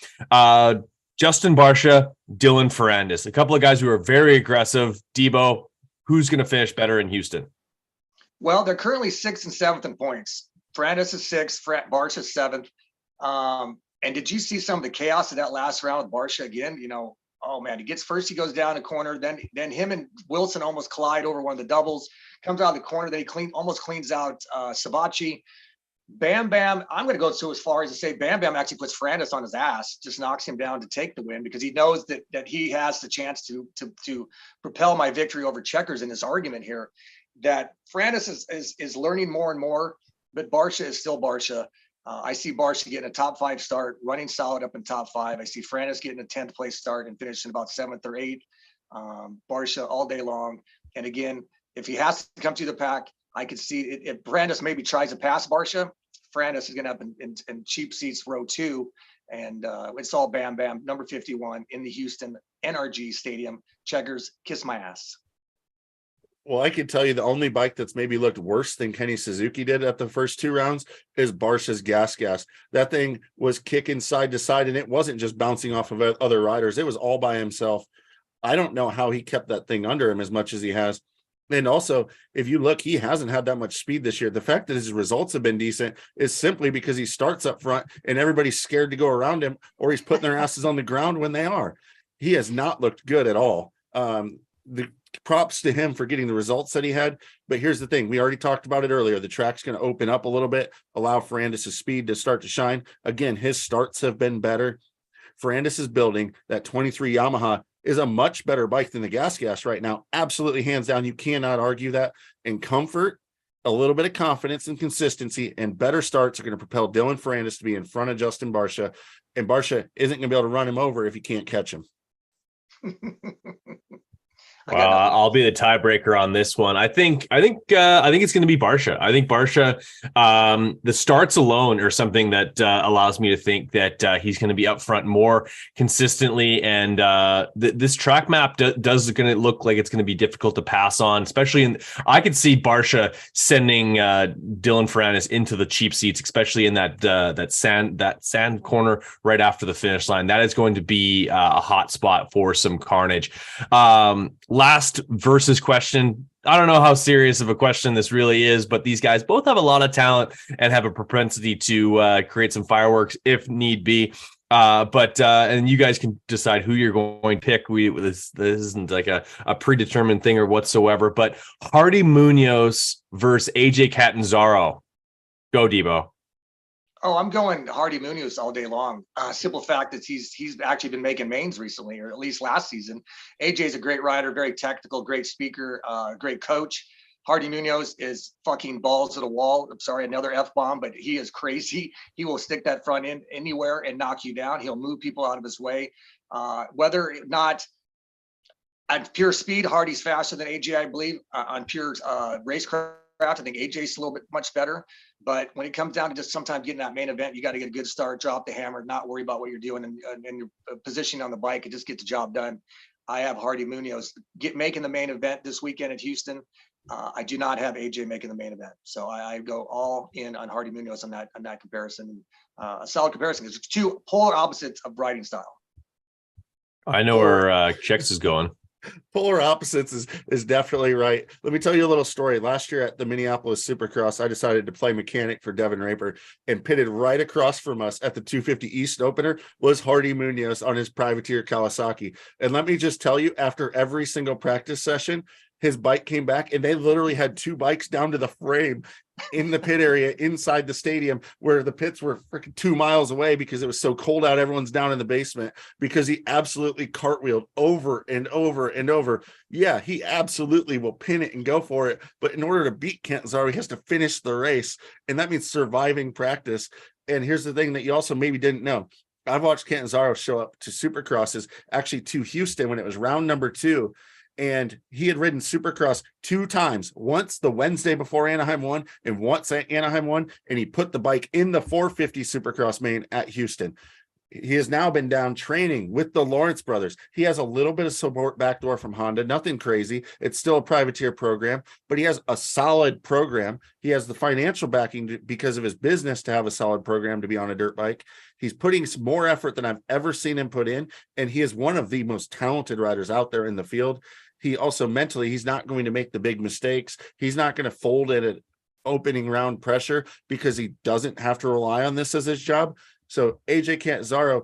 Justin Barcia, Dylan Ferrandis, a couple of guys who are very aggressive. Debo, who's going to finish better in Houston? Well, they're currently 6th and 7th in points. Ferrandis is 6th, Barcia is 7th. And did you see some of the chaos of that last round with Barcia again? You know, oh man, he gets first, he goes down a corner, then him and Wilson almost collide over one of the doubles, comes out of the corner, then he almost cleans out Sabachi. Bam Bam, I'm going to go so as far as to say Bam Bam actually puts Ferrandis on his ass, just knocks him down to take the win because he knows that he has the chance to propel my victory over Checkers in this argument here. That Ferrandis is learning more and more, but Barcia is still Barcia. I see Barcia getting a top 5 start, running solid up in top 5. I see Ferrandis getting a 10th place start and finishing about 7th or 8th. Barcia all day long. And again, if he has to come to the pack, I could see it, if Ferrandis maybe tries to pass Barcia, Ferrandis is going to up in cheap seats row 2. And it's all Bam Bam, number 51 in the Houston NRG Stadium. Checkers, kiss my ass. Well, I can tell you the only bike that's maybe looked worse than Kenny Suzuki did at the first 2 rounds is Barcia's gas. That thing was kicking side to side, and it wasn't just bouncing off of other riders. It was all by himself. I don't know how he kept that thing under him as much as he has. And also, if you look, he hasn't had that much speed this year. The fact that his results have been decent is simply because he starts up front and everybody's scared to go around him, or he's putting their asses on the ground when they are. He has not looked good at all. The props to him for getting the results that he had. But here's the thing. We already talked about it earlier. The track's going to open up a little bit, allow Ferrandis' speed to start to shine. Again, his starts have been better. Ferrandis is building that 23 Yamaha is a much better bike than the gas right now. Absolutely, hands down. You cannot argue that. And comfort, a little bit of confidence and consistency and better starts are going to propel Dylan Ferrandis to be in front of Justin Barcia. And Barcia isn't going to be able to run him over if you can't catch him. Well, I'll be the tiebreaker on this one. I think it's going to be Barcia. I think Barcia, the starts alone are something that allows me to think that he's going to be up front more consistently. And this track map does going to look like it's going to be difficult to pass on, especially I could see Barcia sending Dylan Ferrandis into the cheap seats, especially in that sand corner right after the finish line. That is going to be a hot spot for some carnage. Last versus question. I don't know how serious of a question this really is, but these guys both have a lot of talent and have a propensity to create some fireworks if need be. And you guys can decide who you're going to pick. This isn't like a predetermined thing or whatsoever, but Hardy Munoz versus AJ Catanzaro. Go, Debo. Oh, I'm going Hardy Munoz all day long. Simple fact that he's actually been making mains recently, or at least last season. AJ's a great rider, very technical, great speaker, great coach. Hardy Munoz is fucking balls to the wall. I'm sorry, another F-bomb, but he is crazy. He will stick that front end anywhere and knock you down. He'll move people out of his way. Whether or not at pure speed, Hardy's faster than AJ, I believe. On pure racecraft, I think AJ's a little bit much better. But when it comes down to just sometimes getting that main event, you got to get a good start, drop the hammer, not worry about what you're doing and your positioning on the bike and just get the job done. I have Hardy Munoz making the main event this weekend at Houston. I do not have AJ making the main event. So I go all in on Hardy Munoz on that comparison. A solid comparison because it's 2 polar opposites of riding style. I know where Chex is going. Polar opposites is definitely right. Let me tell you a little story. Last year at the Minneapolis Supercross, I decided to play mechanic for Devin Raper, and pitted right across from us at the 250 East opener was Hardy Munoz on his privateer Kawasaki. And let me just tell you, after every single practice session, his bike came back, and they literally had 2 bikes down to the frame in the pit area inside the stadium, where the pits were freaking 2 miles away because it was so cold out. Everyone's down in the basement because he absolutely cartwheeled over and over and over. Yeah, he absolutely will pin it and go for it. But in order to beat Cannizzaro, he has to finish the race. And that means surviving practice. And here's the thing that you also maybe didn't know. I've watched Cannizzaro show up to Supercrosses, actually to Houston when it was round number 2. And he had ridden Supercross 2 times, once the Wednesday before Anaheim won and once at Anaheim won. And he put the bike in the 450 Supercross main at Houston. He has now been down training with the Lawrence brothers. He has a little bit of support backdoor from Honda, nothing crazy. It's still a privateer program, but he has a solid program. He has the financial backing because of his business to have a solid program to be on a dirt bike. He's putting some more effort than I've ever seen him put in. And he is one of the most talented riders out there in the field. He also mentally, he's not going to make the big mistakes. He's not going to fold at an opening round pressure because he doesn't have to rely on this as his job. So AJ Cannizzaro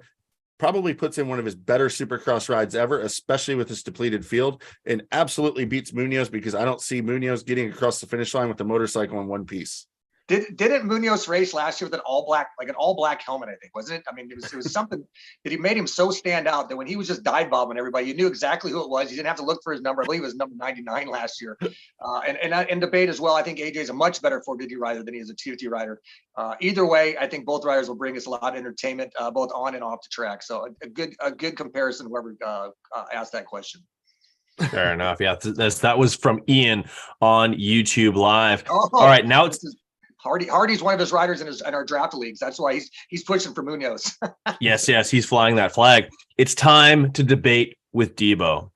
probably puts in one of his better Supercross rides ever, especially with this depleted field, and absolutely beats Munoz, because I don't see Munoz getting across the finish line with the motorcycle in one piece. Didn't Munoz race last year with an all black helmet, I think, wasn't it? I mean, it was something that he made him so stand out that when he was just dive bombing everybody, you knew exactly who it was. You didn't have to look for his number. I believe it was number 99 last year. And debate as well. I think AJ is a much better 450 rider than he is a 250 rider. Either way, I think both riders will bring us a lot of entertainment, both on and off the track. So a good comparison, whoever asked that question. Fair enough. Yeah, that was from Ian on YouTube Live. All right, now it's Hardy's one of his riders in our draft leagues. That's why he's pushing for Munoz. Yes, he's flying that flag. It's time to debate with Debo.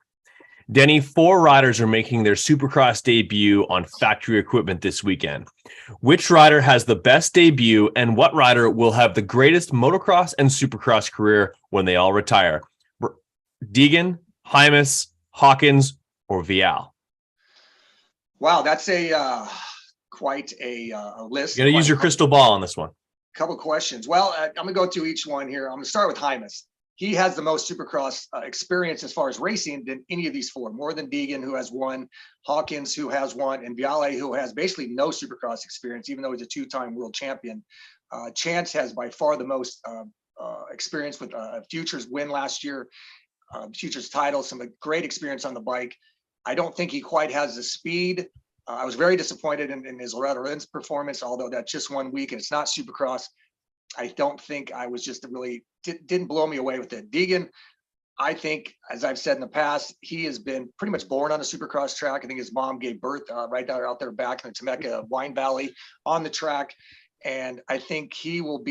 Denny, 4 riders are making their Supercross debut on factory equipment this weekend. Which rider has the best debut, and what rider will have the greatest motocross and Supercross career when they all retire? Deegan, Hymas, Hawkins, or Vial? Wow, that's quite a list. You got to use your crystal ball on this one. Couple questions. Well, I'm going to go through each one here. I'm going to start with Hymas. He has the most Supercross experience as far as racing than any of these 4, more than Deegan, who has 1, Hawkins, who has 1, and Viale, who has basically no Supercross experience, even though he's a 2-time world champion. Chance has by far the most experience with Futures win last year, Futures title, some great experience on the bike. I don't think he quite has the speed. I was very disappointed in his Loretta Lynn's performance, although that's just 1 week and it's not Supercross. I don't think I was just really didn't blow me away with it. Deegan, I think, as I've said in the past, he has been pretty much born on a Supercross track. I think his mom gave birth right out there back in the Temecula Wine Valley on the track. And I think he will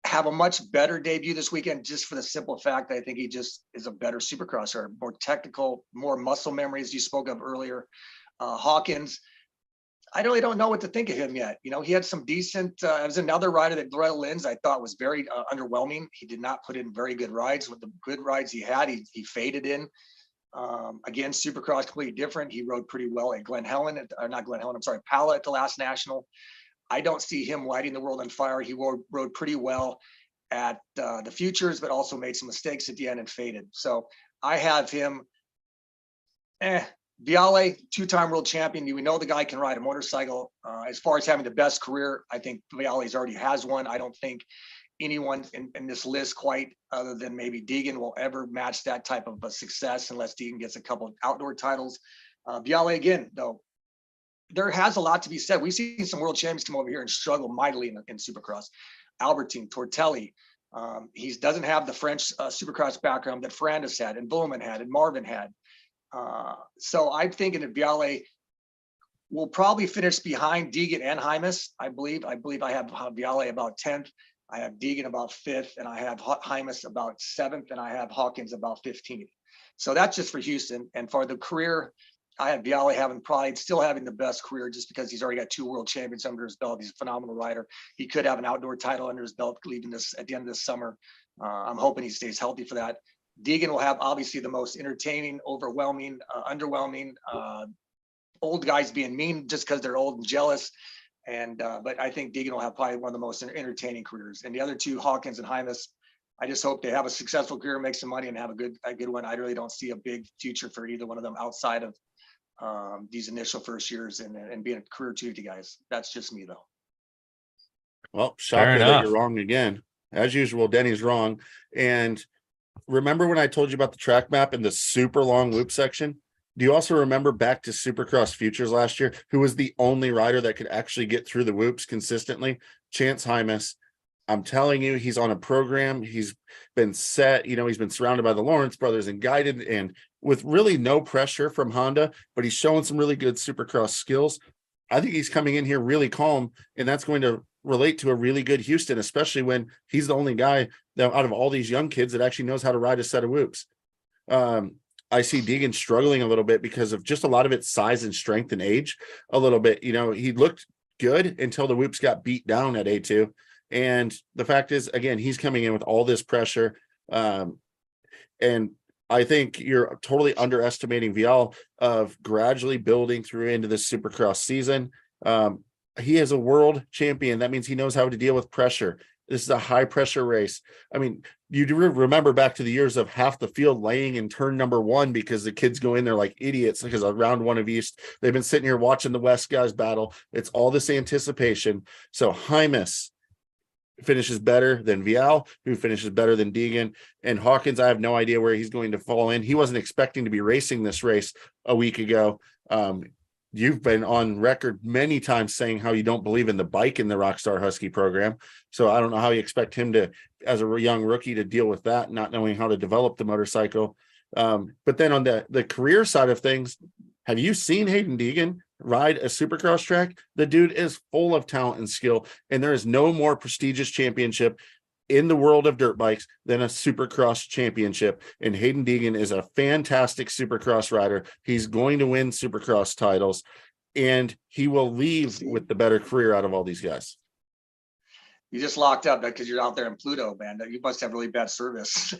have a much better debut this weekend, just for the simple fact that I think he just is a better Supercrosser, more technical, more muscle memory, as you spoke of earlier. Hawkins, I really don't know what to think of him yet. You know, he had some decent, it was another rider that Loretta Lynn's I thought was very underwhelming. He did not put in very good rides. With the good rides he had, he faded in. Again, Supercross completely different. He rode pretty well at Pala at the last National. I don't see him lighting the world on fire. He rode pretty well at the Futures, but also made some mistakes at the end and faded. So I have him, Viale, 2-time world champion. We know the guy can ride a motorcycle. As far as having the best career, I think Viale's already has one. I don't think anyone in this list, quite other than maybe Deegan, will ever match that type of a success unless Deegan gets a couple of outdoor titles. Viale, again, though, there has a lot to be said. We've seen some world champions come over here and struggle mightily in Supercross. Albertine, Tortelli. He doesn't have the French Supercross background that Ferrandis had, and Bowman had, and Marvin had. So I'm thinking that Viale will probably finish behind Deegan and Hymas. I believe I have Viale about 10th. I have Deegan about 5th, and I have Hymas about 7th, and I have Hawkins about 15th. So that's just for Houston. And for the career, I have Viale still having the best career, just because he's already got 2 world champions under his belt. He's a phenomenal rider. He could have an outdoor title under his belt leaving this at the end of this summer. I'm hoping he stays healthy for that. Deegan will have obviously the most entertaining, overwhelming, underwhelming, old guys being mean just because they're old and jealous. But I think Deegan will have probably one of the most entertaining careers. And the other 2, Hawkins and Hymas, I just hope they have a successful career, make some money, and have a good one. I really don't see a big future for either one of them outside of these initial first years and being a career 250 guys. That's just me though. Well, Fair shocker that enough. you're wrong again. As usual, Denny's wrong. And remember when I told you about the track map and the super long loop section? Do you also remember back to Supercross Futures last year, who was the only rider that could actually get through the whoops consistently? Chance Hymas. I'm telling you, he's on a program. He's been set, he's been surrounded by the Lawrence brothers and guided and with really no pressure from Honda, but he's showing some really good Supercross skills. I think he's coming in here really calm, and that's going to relate to a really good Houston, especially when he's the only guy that out of all these young kids that actually knows how to ride a set of whoops. I see Deegan struggling a little bit because of just a lot of its size and strength and age a little bit. He looked good until the whoops got beat down at A2. And the fact is, again, he's coming in with all this pressure. And I think you're totally underestimating Vial of gradually building through into this Supercross season. He is a world champion. That means he knows how to deal with pressure. This is a high pressure race. I mean, you do remember back to the years of half the field laying in turn number 1 because the kids go in there like idiots because of round 1 of East. They've been sitting here watching the West guys battle. It's all this anticipation. So Hymas finishes better than Vial, who finishes better than Deegan. And Hawkins, I have no idea where he's going to fall in. He wasn't expecting to be racing this race a week ago. You've been on record many times saying how you don't believe in the bike in the Rockstar Husky program. So I don't know how you expect him to, as a young rookie, to deal with that, not knowing how to develop the motorcycle. But then on the career side of things, have you seen Hayden Deegan ride a Supercross track? The dude is full of talent and skill, and there is no more prestigious championship in the world of dirt bikes than a Supercross championship. And Hayden Deegan is a fantastic Supercross rider. He's going to win Supercross titles, and he will leave with the better career out of all these guys. You just locked up because you're out there in Pluto, man. You must have really bad service.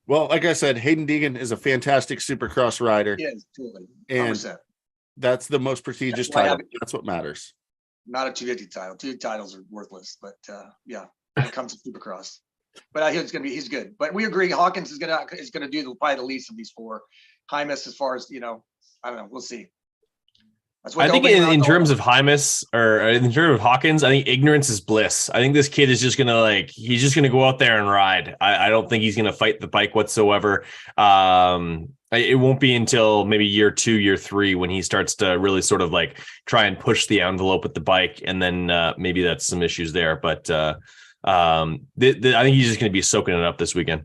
Well, like I said, Hayden Deegan is a fantastic Supercross rider. He is, totally. 100%. And that's the most prestigious title. That's what matters. Not a 250 title. 2 titles are worthless, but yeah, when it comes to Supercross. But he's good. But we agree, Hawkins is gonna do probably the least of these 4. Hymas, as far as I don't know, we'll see. I think in terms of Hymas or in terms of Hawkins, I think ignorance is bliss. I think this kid is just gonna he's just gonna go out there and ride. I don't think he's gonna fight the bike whatsoever. It won't be until maybe year 2, year 3 when he starts to really sort of try and push the envelope with the bike, and then maybe that's some issues there. But I think he's just gonna be soaking it up this weekend.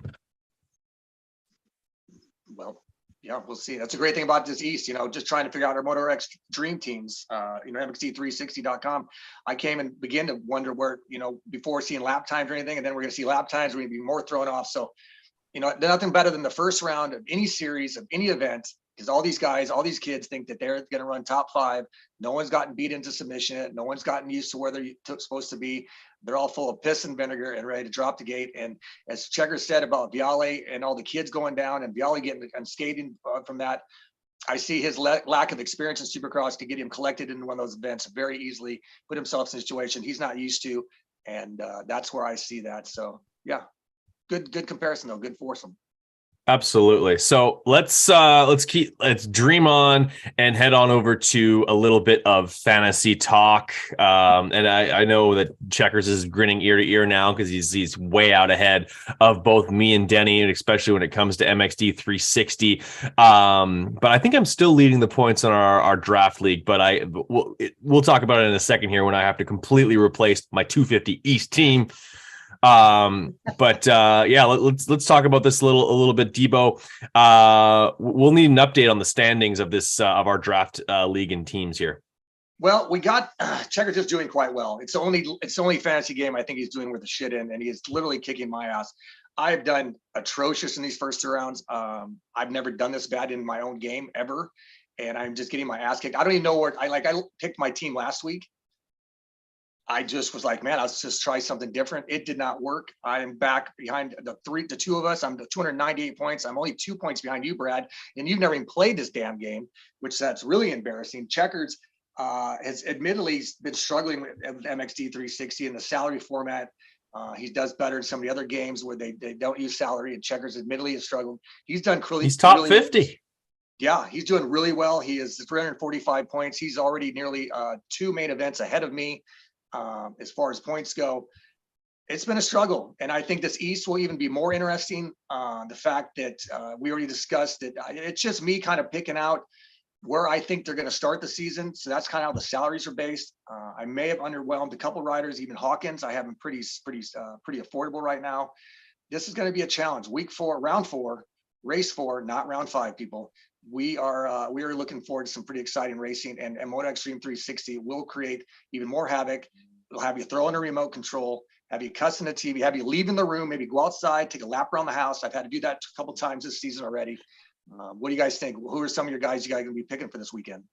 Well, yeah, we'll see. That's a great thing about this East, just trying to figure out our MotoX dream teams, MXT360.com. I came and began to wonder where, before seeing lap times or anything, and then we're going to see lap times, we're going to be more thrown off. So, nothing better than the first round of any series, of any event, because all these guys, all these kids think that they're going to run top 5. No one's gotten beat into submission. No one's gotten used to where they're supposed to be. They're all full of piss and vinegar and ready to drop the gate. And as Checker said about Viale and all the kids going down and Viale getting unscathed from that, I see his lack of experience in Supercross to get him collected into one of those events very easily, put himself in a situation he's not used to. And that's where I see that. So, yeah, good comparison, though. Good foursome. Absolutely. So let's dream on and head on over to a little bit of fantasy talk. And I know that Checkers is grinning ear to ear now because he's way out ahead of both me and Denny, and especially when it comes to MXD 360. But I think I'm still leading the points on our draft league. But we'll talk about it in a second here when I have to completely replace my 250 East team. But yeah, let's talk about this a little bit, Debo. We'll need an update on the standings of this of our draft league and teams here. Well, we got Checkers just doing quite well. It's the only fantasy game I think he's doing worth a shit in, and he is literally kicking my ass. I've done atrocious in these first 2 rounds. I've never done this bad in my own game ever, and I'm just getting my ass kicked. I don't even know where I picked my team last week. I just was like, man, let's just try something different. It did not work. I'm back behind the 2 of us. I'm the 298 points. I'm only 2 points behind you, Brad. And you've never even played this damn game, which that's really embarrassing. Checkers has admittedly been struggling with MXD 360 in the salary format. He does better in some of the other games where they don't use salary, and Checkers admittedly has struggled. He's done really. He's top really 50. Yeah, he's doing really well. He is 345 points. He's already nearly 2 main events ahead of me as far as points go. It's been a struggle, and I think this East will even be more interesting. The fact that we already discussed it, it's just me kind of picking out where I think they're going to start the season. So that's kind of how the salaries are based. I may have underwhelmed a couple riders, even Hawkins. I have him pretty affordable right now. This is going to be a challenge. Week 4, round 4, race 4, not round 5. People, we are looking forward to some pretty exciting racing, and Moto Extreme 360 will create even more havoc. It'll have you throw in a remote control, have you cussing the TV, have you leaving the room, maybe go outside, take a lap around the house. I've had to do that a couple times this season already. What do you guys think? Who are some of your guys you guys going to be picking for this weekend?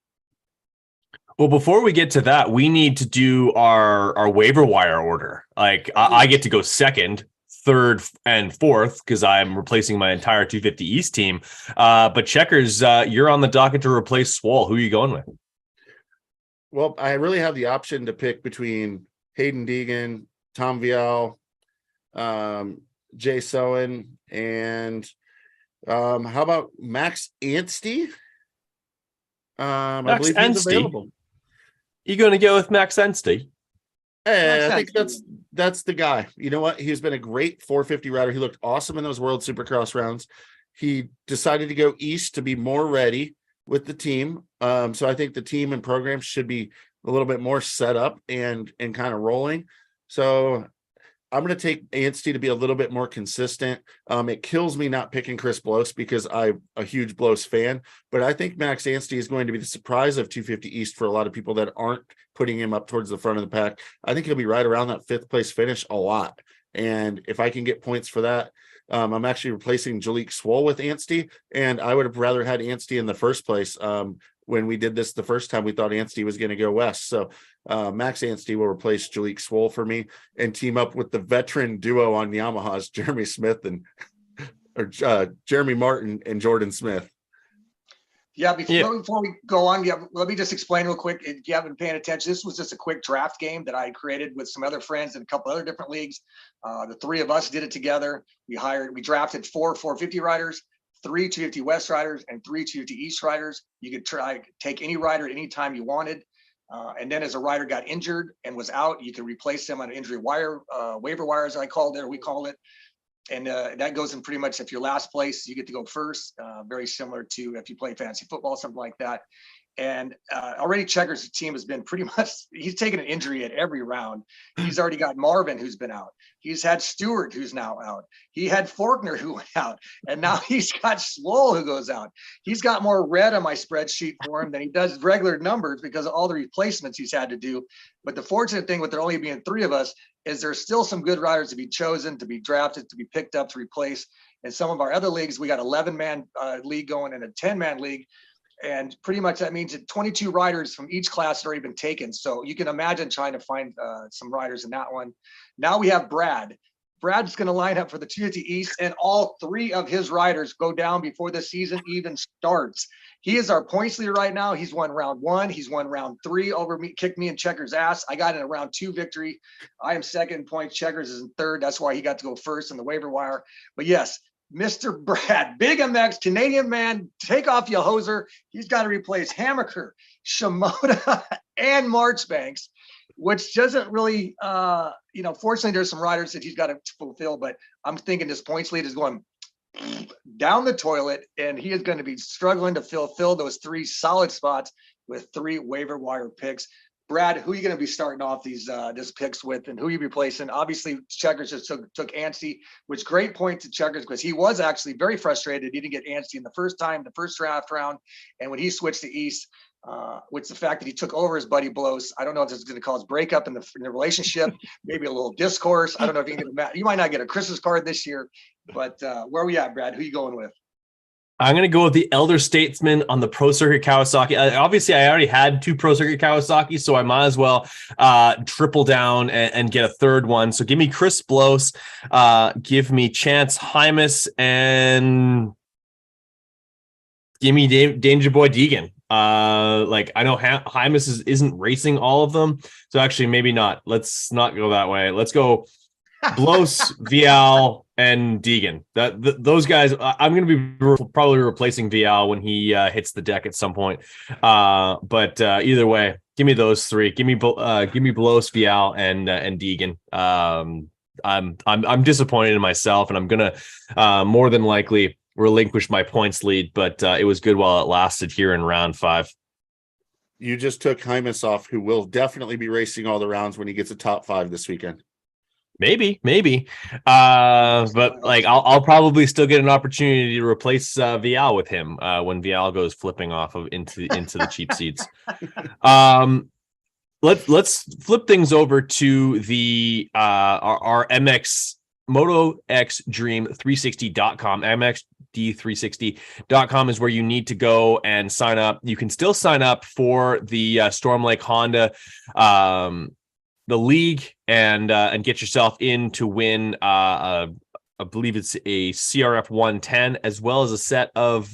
Well, before we get to that, we need to do our waiver wire order. Like I get to go second, third, and fourth because I'm replacing my entire 250 East team. But Checkers, you're on the docket to replace Swole. Who are you going with? Well, I really have the option to pick between Hayden Deegan, Tom Vial, Jay Soen, and how about Max Anstey? I believe he's available. You going to go with Max Anstey? Hey, I think that's the guy. You know what? He's been a great 450 rider. He looked awesome in those World Supercross rounds. He decided to go east to be more ready with the team. So I think the team and program should be a little bit more set up and kind of rolling. So I'm going to take Anstey to be a little bit more consistent. It kills me not picking Chris Bloss because I'm a huge Bloss fan, but I think Max Anstey is going to be the surprise of 250 East for a lot of people that aren't putting him up towards the front of the pack. I think he'll be right around that 5th place finish a lot. And if I can get points for that, I'm actually replacing Jalik Swole with Anstey, and I would have rather had Anstey in the first place. When we did this the first time, we thought Anstey was going to go west. So Max Anstey will replace Jalik Swole for me and team up with the veteran duo on Yamahas, Jeremy Smith and Jeremy Martin and Jordan Smith. Yeah, before we go on, let me just explain real quick. If you haven't been paying attention, this was just a quick draft game that I created with some other friends in a couple other different leagues. The 3 of us did it together. We drafted 4 450 riders, 3 250 West riders, and 3 250 East riders. You could take any rider at any time you wanted. And then as a rider got injured and was out, you could replace them on an injury wire, waiver wire, as I called it, or we call it. And that goes in pretty much if you're last place, you get to go first. Very similar to if you play fantasy football, something like that. And already Checkers' team has been pretty much, he's taken an injury at every round. He's already got Marvin, who's been out. He's had Stewart, who's now out. He had Faulkner, who went out. And now he's got Swole, who goes out. He's got more red on my spreadsheet for him than he does regular numbers because of all the replacements he's had to do. But the fortunate thing with there only being 3 of us is there's still some good riders to be chosen, to be drafted, to be picked up, to replace. In some of our other leagues, we got 11-man league going and a 10-man league. And pretty much that means that 22 riders from each class have already been taken. So you can imagine trying to find some riders in that one. Now we have Brad. Brad's going to line up for the 250 East, and all 3 of his riders go down before the season even starts. He is our points leader right now. He's won round 1. He's won round 3 over me, kicked me in Checkers' ass. I got in a round 2 victory. I am second in points. Checkers is in third. That's why he got to go first in the waiver wire. But yes, Mr. Brad, Big MX, Canadian man, take off your hoser. He's got to replace Hammaker, Shimoda, and Marchbanks, which doesn't really, fortunately there's some riders that he's got to fulfill, but I'm thinking this points lead is going down the toilet, and he is going to be struggling to fill those 3 solid spots with 3 waiver wire picks. Brad, who are you going to be starting off these picks with, and who are you replacing? Obviously, Checkers just took Anstey, which great point to Checkers because he was actually very frustrated. He didn't get Anstey in the first draft round, and when he switched to East, which the fact that he took over his buddy Bloss, I don't know if this is going to cause breakup in the relationship, maybe a little discourse. I don't know if you might not get a Christmas card this year, but where are we at, Brad? Who are you going with? I'm going to go with the elder statesman on the Pro Circuit Kawasaki. Obviously, I already had 2 Pro Circuit Kawasaki, so I might as well triple down and get a third one. So give me Chris Bloss, give me Chance Hymas, and give me Danger Boy Deegan. I know Hymas isn't racing all of them, so actually maybe not. Let's not go that way. Let's go Blos, Vial, and Deegan. Those guys, I'm going to be probably replacing Vial when he hits the deck at some point. But either way, give me those three. Give me Blos, Vial, and Deegan. I'm disappointed in myself, and I'm gonna more than likely relinquish my points lead. But it was good while it lasted here in round 5. You just took Hymas off, who will definitely be racing all the rounds when he gets a top 5 this weekend. Maybe. But like I'll probably still get an opportunity to replace Vial with him when Vial goes flipping off of into the cheap seats. Let's flip things over to the our MX Moto X Dream 360.com. MXD360.com is where you need to go and sign up. You can still sign up for the Storm Lake Honda the league and get yourself in to win I believe it's a CRF 110 as well as a set of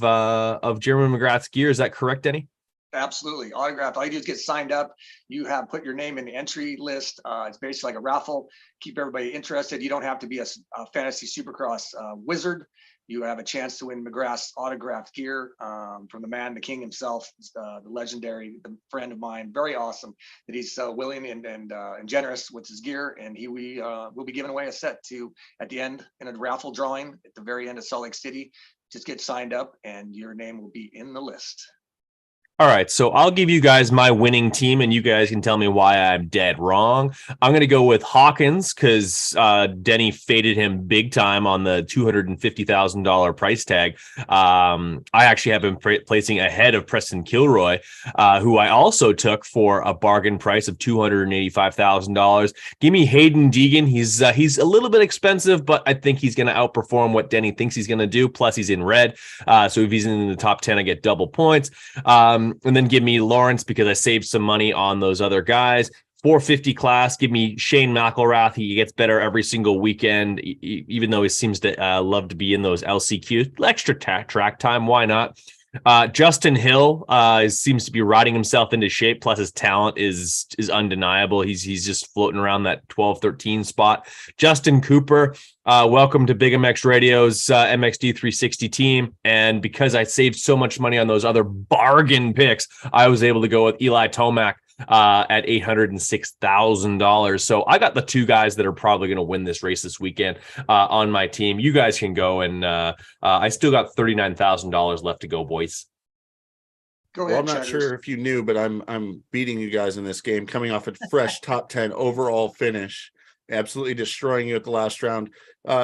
Jeremy McGrath's gear. Is that correct, Denny? Absolutely. Autographed. All you do is get signed up. You have put your name in the entry list. It's basically like a raffle. Keep everybody interested. You don't have to be a fantasy Supercross wizard. You have a chance to win McGrath's autographed gear from the man, the king himself, the legendary, the friend of mine. Very awesome that he's willing and generous with his gear. And we will be giving away a set at the end in a raffle drawing at the very end of Salt Lake City. Just get signed up and your name will be in the list. All right, so I'll give you guys my winning team, and you guys can tell me why I'm dead wrong. I'm going to go with Hawkins because Denny faded him big time on the $250,000 price tag. I actually have him placing ahead of Preston Kilroy, who I also took for a bargain price of $285,000. Give me Hayden Deegan. He's a little bit expensive, but I think he's going to outperform what Denny thinks he's going to do. Plus, he's in red, so if he's in the top 10, I get double points. And then give me Lawrence because I saved some money on those other guys. 450 class, give me Shane McElrath. He gets better every single weekend, even though he seems to love to be in those LCQs. Extra track time, why not? Justin Hill seems to be riding himself into shape. Plus his talent is undeniable. He's just floating around that 12-13 spot. Justin Cooper, welcome to Big MX Radio's MXD 360 team. And because I saved so much money on those other bargain picks, I was able to go with Eli Tomac at $806,000. So I got the two guys that are probably going to win this race this weekend on my team. You guys can go, and I still got $39,000 left to go, boys. Go ahead, I'm not sure if you knew, but I'm beating you guys in this game, coming off a fresh top 10 overall finish, absolutely destroying you at the last round.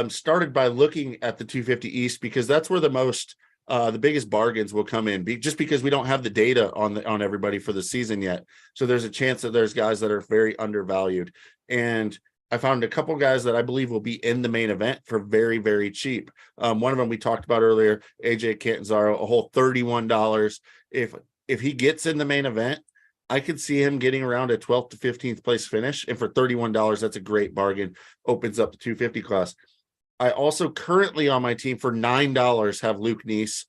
Started by looking at the 250 East because that's where the biggest bargains will come in, just because we don't have the data on everybody for the season yet. So there's a chance that there's guys that are very undervalued. And I found a couple guys that I believe will be in the main event for very, very cheap. One of them we talked about earlier, AJ Catanzaro, a whole $31. If he gets in the main event, I could see him getting around a 12th to 15th place finish. And for $31, that's a great bargain. Opens up the 250 class. I also currently on my team for $9 have Luke Neese.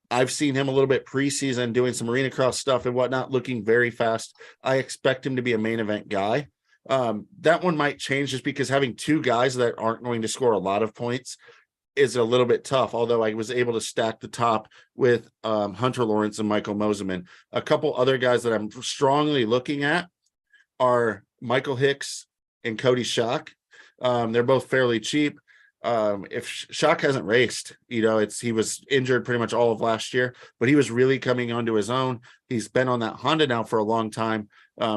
I've seen him a little bit preseason doing some arena cross stuff and whatnot, looking very fast. I expect him to be a main event guy. That one might change just because having two guys that aren't going to score a lot of points is a little bit tough, although I was able to stack the top with Hunter Lawrence and Michael Moseman. A couple other guys that I'm strongly looking at are Michael Hicks and Cody Schock. They're both fairly cheap. If Schock hasn't raced, he was injured pretty much all of last year, but he was really coming onto his own. He's been on that Honda now for a long time.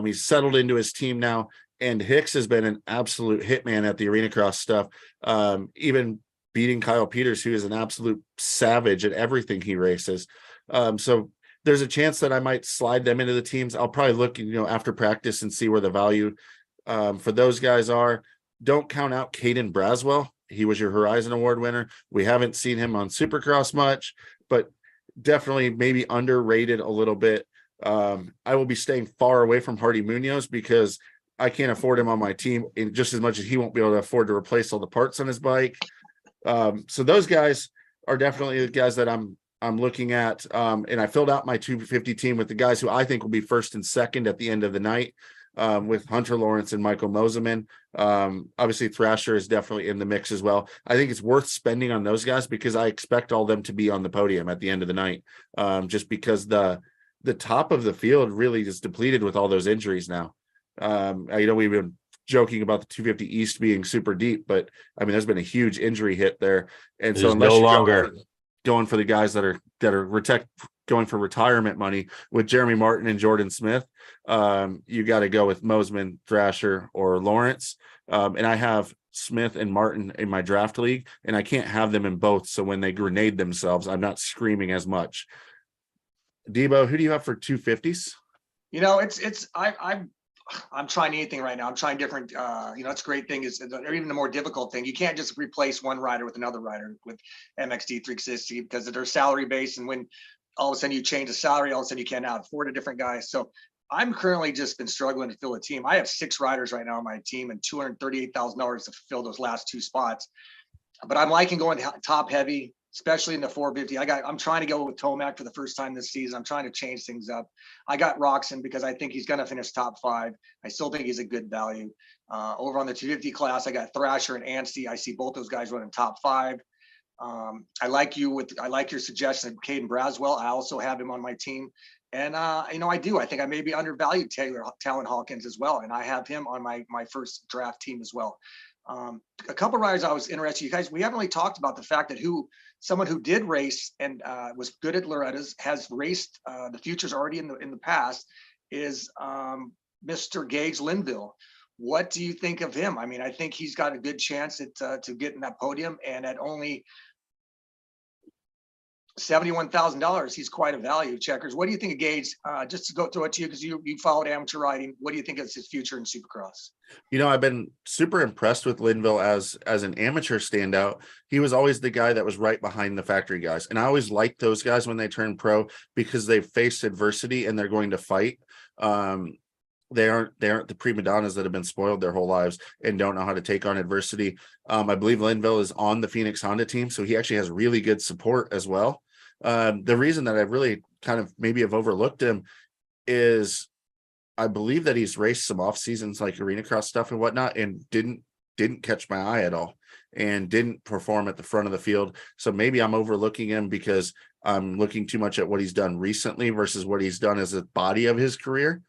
He's settled into his team now, and Hicks has been an absolute hitman at the arena cross stuff. Even beating Kyle Peters, who is an absolute savage at everything he races. So there's a chance that I might slide them into the teams. I'll probably look, after practice and see where the value for those guys are. Don't count out Caden Braswell. He was your Horizon Award winner. We haven't seen him on Supercross much, but definitely maybe underrated a little bit. I will be staying far away from Hardy Munoz because I can't afford him on my team in just as much as he won't be able to afford to replace all the parts on his bike. So those guys are definitely the guys that I'm looking at. And I filled out my 250 team with the guys who I think will be first and second at the end of the night. with Hunter Lawrence and Michael Moseman. Obviously Thrasher is definitely in the mix as well. I think it's worth spending on those guys because I expect all them to be on the podium at the end of the night. Just because the top of the field really is depleted with all those injuries now. We've been joking about the 250 East being super deep, but I mean, there's been a huge injury hit there. And so unless no you're longer going for the guys that are going for retirement money with Jeremy Martin and Jordan Smith, you got to go with Moseman, Thrasher, or Lawrence. And I have Smith and Martin in my draft league, and I can't have them in both. So when they grenade themselves, I'm not screaming as much. Debo, who do you have for 250s? I'm trying anything right now. I'm trying different, that's a great thing or even the more difficult thing. You can't just replace one rider with another rider with MXD 360 because they're salary based. And when all of a sudden you change the salary, all of a sudden you can't now afford a different guy. So I'm currently just been struggling to fill a team. I have 6 riders right now on my team and $238,000 to fill those last 2 spots. But I'm liking going top heavy, especially in the 450. I'm trying to go with Tomac for the first time this season. I'm trying to change things up. I got Roxon because I think he's going to finish top 5. I still think he's a good value. Over on the 250 class, I got Thrasher and Anstey. I see both those guys running top 5. I like your suggestion of Caden Braswell. I also have him on my team. And, I do. I think I maybe undervalued Talon Hawkins as well. And I have him on my first draft team as well. A couple of riders I was interested, you guys, we haven't really talked about the fact that someone who did race and was good at Loretta's, has raced the futures already in the past, is Mr. Gage Linville. What do you think of him? I mean, I think he's got a good chance to get in that podium, and at only $71,000, he's quite a value. Checkers, what do you think of Gage? Just to go through it to you because you followed amateur riding. What do you think is his future in Supercross? I've been super impressed with Linville as an amateur standout. He was always the guy that was right behind the factory guys. And I always liked those guys when they turn pro because they've faced adversity and they're going to fight. They aren't the prima donnas that have been spoiled their whole lives and don't know how to take on adversity. I believe Linville is on the Phoenix Honda team, so he actually has really good support as well. The reason that I've really kind of maybe have overlooked him is I believe that he's raced some off seasons like arena cross stuff and whatnot and didn't catch my eye at all and didn't perform at the front of the field. So maybe I'm overlooking him because I'm looking too much at what he's done recently versus what he's done as a body of his career.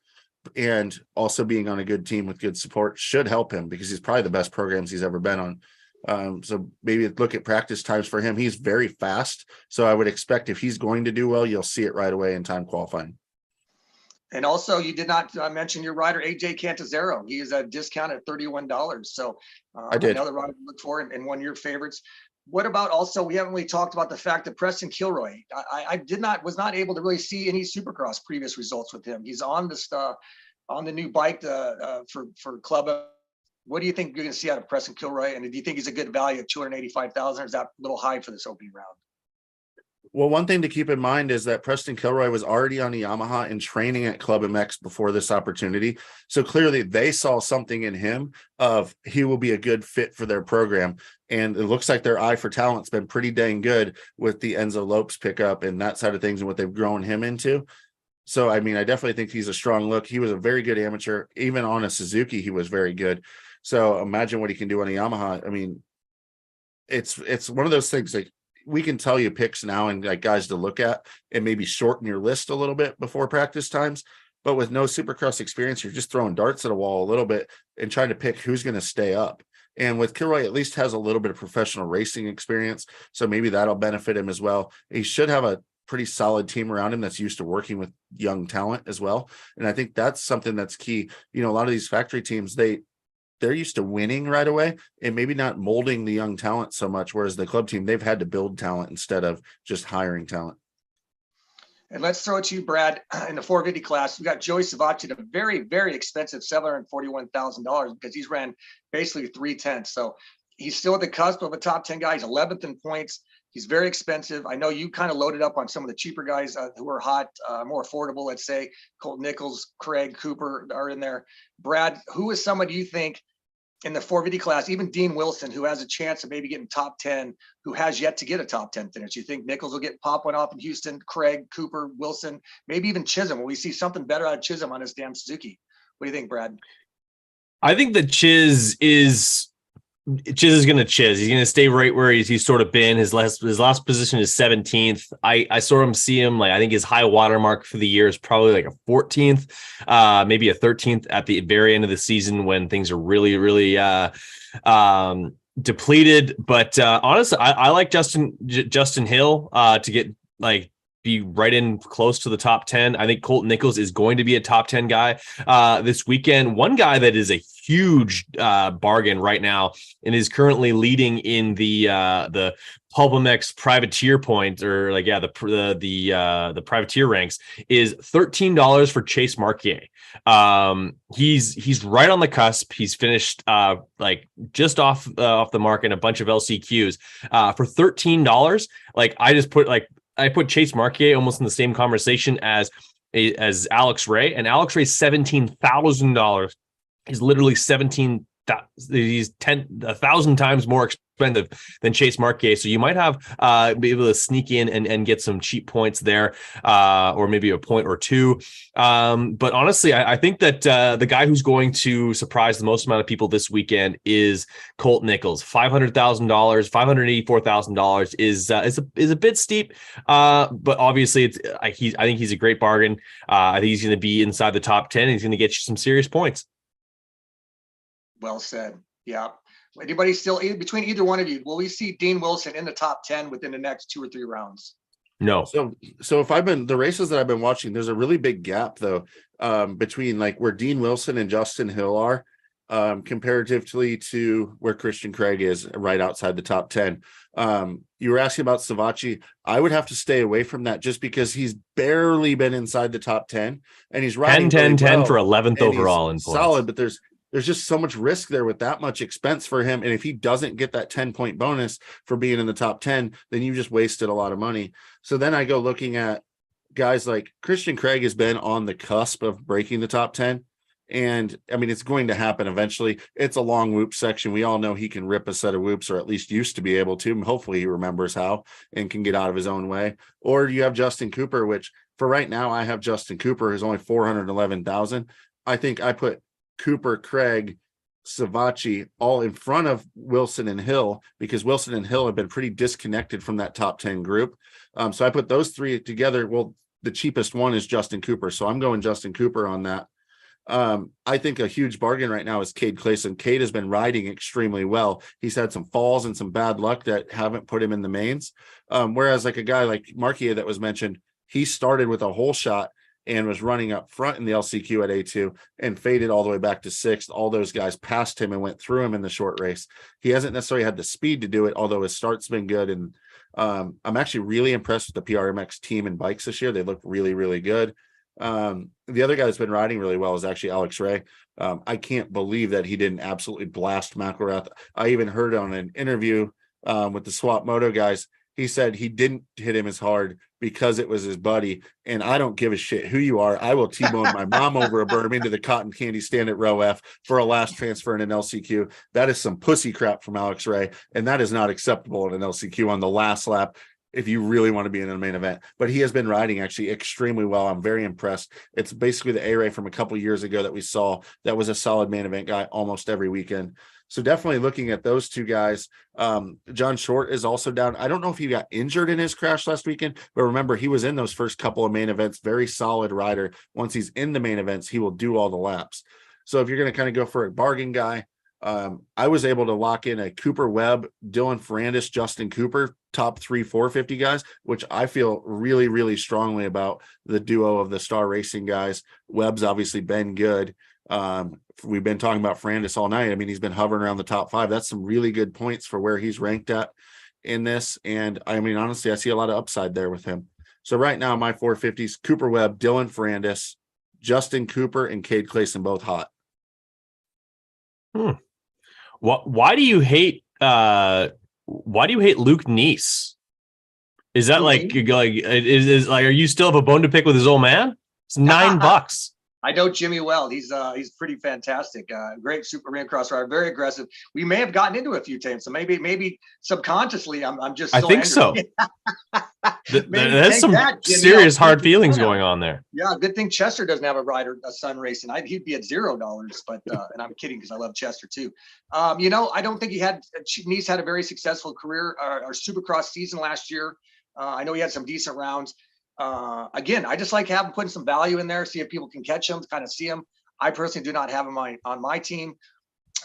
And also being on a good team with good support should help him because he's probably the best programs he's ever been on. So maybe look at practice times for him. He's very fast. So I would expect if he's going to do well, you'll see it right away in time qualifying. And also, you did not mention your rider, AJ Cantazero. He is a discount at $31. So I did. Another rider to look for and one of your favorites. What about also, we haven't really talked about the fact that Preston Kilroy, I was not able to really see any Supercross previous results with him. He's on this on the new bike for Club. What do you think you're going to see out of Preston Kilroy? And do you think he's a good value at $285,000? Or is that a little high for this opening round? Well, one thing to keep in mind is that Preston Kilroy was already on the Yamaha and training at Club MX before this opportunity. So clearly they saw something in him of he will be a good fit for their program. And it looks like their eye for talent's been pretty dang good with the Enzo Lopes pickup and that side of things and what they've grown him into. So, I mean, I definitely think he's a strong look. He was a very good amateur. Even on a Suzuki, he was very good. So imagine what he can do on a Yamaha. I mean, it's one of those things like, we can tell you picks now and like guys to look at and maybe shorten your list a little bit before practice times. But with no Supercross experience, you're just throwing darts at a wall a little bit and trying to pick who's going to stay up. And with Kilroy, at least has a little bit of professional racing experience. So maybe that'll benefit him as well. He should have a pretty solid team around him that's used to working with young talent as well. And I think that's something that's key. A lot of these factory teams, they're used to winning right away and maybe not molding the young talent so much. Whereas the club team, they've had to build talent instead of just hiring talent. And let's throw it to you, Brad, in the 450 class. We got Joey Savacci at a very, very expensive $741,000 because he's ran basically 3/10. So he's still at the cusp of a top 10 guy. He's 11th in points. He's very expensive. I know you kind of loaded up on some of the cheaper guys who are hot, more affordable, let's say. Colt Nichols, Craig Cooper are in there. Brad, who is someone you think in the 450 class, even Dean Wilson, who has a chance of maybe getting top 10, who has yet to get a top 10 finish? You think Nichols will pop one off in Houston, Craig, Cooper, Wilson, maybe even Chisholm? Will we see something better out of Chisholm on his damn Suzuki? What do you think, Brad? I think that Chiz is going to chiz. He's going to stay right where he's sort of been. His last position is 17th. I saw him see him like, I think his high water mark for the year is probably like a 14th, maybe a 13th at the very end of the season when things are really, really depleted. But honestly, I like Justin Hill to get like be right in close to the top 10. I think Colton Nichols is going to be a top 10 guy this weekend. One guy that is a huge bargain right now and is currently leading in the PulpMX privateer points, or like the privateer ranks, is $13 for Chase Marquier. He's right on the cusp. He's finished like just off the mark in a bunch of LCQs for $13. Like I put Chase Marquier almost in the same conversation as Alex Ray, and Alex Ray's $17,000. He's literally 17,000. He's 1,000 times more expensive than Chase Marquier. So you might have be able to sneak in and get some cheap points there, or maybe a point or two. But honestly, I think that the guy who's going to surprise the most amount of people this weekend is Colt Nichols. $500,000, $584,000 is a bit steep, but obviously I think he's a great bargain. I think he's going to be inside the top 10. And he's going to get you some serious points. Well said. Yeah. Anybody still between either one of you? Will we see Dean Wilson in the top 10 within the next 2 or 3 rounds? No. So if the races that I've been watching, there's a really big gap though, between like where Dean Wilson and Justin Hill are, comparatively to where Christian Craig is right outside the top 10. You were asking about Savatgy. I would have to stay away from that just because he's barely been inside the top 10 and he's riding 10 well, for 11th overall in points. Solid, but there's just so much risk there with that much expense for him. And if he doesn't get that 10-point bonus for being in the top 10, then you just wasted a lot of money. So then I go looking at guys like Christian Craig has been on the cusp of breaking the top 10. And I mean, it's going to happen eventually. It's a long whoop section. We all know he can rip a set of whoops, or at least used to be able to. Hopefully he remembers how and can get out of his own way. Or you have Justin Cooper, which for right now, I have Justin Cooper, who's only 411,000. I think I put Cooper, Craig, Savatgy all in front of Wilson and Hill, because Wilson and Hill have been pretty disconnected from that top 10 group. So I put those three together. Well, the cheapest one is Justin Cooper. So I'm going Justin Cooper on that. I think a huge bargain right now is Cade Clayson. Cade has been riding extremely well. He's had some falls and some bad luck that haven't put him in the mains. Whereas like a guy like Marquier that was mentioned, he started with a whole shot and was running up front in the LCQ at A2 and faded all the way back to 6th. All those guys passed him and went through him in the short race. He hasn't necessarily had the speed to do it, although his start's been good. And I'm actually really impressed with the PRMX team and bikes this year. They look really, really good. The other guy that's been riding really well is actually Alex Ray. I can't believe that he didn't absolutely blast McElrath. I even heard on an interview with the Swap Moto guys, he said he didn't hit him as hard because it was his buddy. And I don't give a shit who you are. I will T-bone my mom over a berm into the cotton candy stand at row F for a last transfer in an LCQ. That is some pussy crap from Alex Ray. And that is not acceptable in an LCQ on the last lap if you really want to be in a main event. But he has been riding actually extremely well. I'm very impressed. It's basically the A-Ray from a couple years ago that we saw that was a solid main event guy almost every weekend. So definitely looking at those two guys. John Short is also down. I don't know if he got injured in his crash last weekend, but remember, he was in those first couple of main events. Very solid rider. Once he's in the main events, he will do all the laps. So if you're going to kind of go for a bargain guy, I was able to lock in a Cooper Webb, Dylan Ferrandis, Justin Cooper, top 3 450 guys, which I feel really, really strongly about the duo of the Star Racing guys. Webb's obviously been good. We've been talking about Ferrandis all night. I mean, he's been hovering around the top 5. That's some really good points for where he's ranked at in this. And I mean, honestly, I see a lot of upside there with him. So right now, my 450s, Cooper Webb, Dylan Ferrandis, Justin Cooper, and Cade Clayson, both hot. Why do you hate Luke Neese? Is that like is like, are you still have a bone to pick with his old man? It's $9. I know Jimmy well. He's pretty fantastic. Great super motocross rider, very aggressive. We may have gotten into a few times, so maybe subconsciously, I'm just. I so think angry. so. There's some serious hard feelings going on there. Yeah, good thing Chester doesn't have a son racing. He'd be at $0. But and I'm kidding because I love Chester too. I don't think Nice had a very successful career or Supercross season last year. I know he had some decent rounds. Again, I just like putting some value in there, see if people can catch him, kind of see him. I personally do not have him on my team,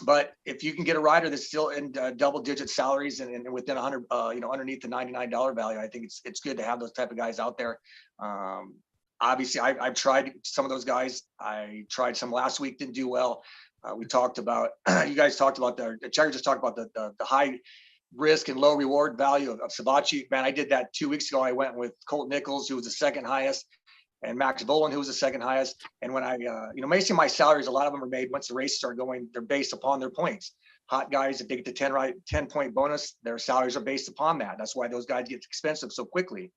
but if you can get a rider that's still in double-digit salaries and within 100, underneath the $99 value, I think it's good to have those type of guys out there. Obviously, I've tried some of those guys. I tried some last week, didn't do well. We talked about you guys talked about the Checker just talked about the high risk and low reward value of Savatgy. Man, I did that 2 weeks ago. I went with Colt Nichols, who was the second highest, and Max Volan, who was the second highest. And when basically my salaries, a lot of them are made once the races start going, they're based upon their points. Hot guys, if they get the 10 point bonus, their salaries are based upon that. That's why those guys get expensive so quickly.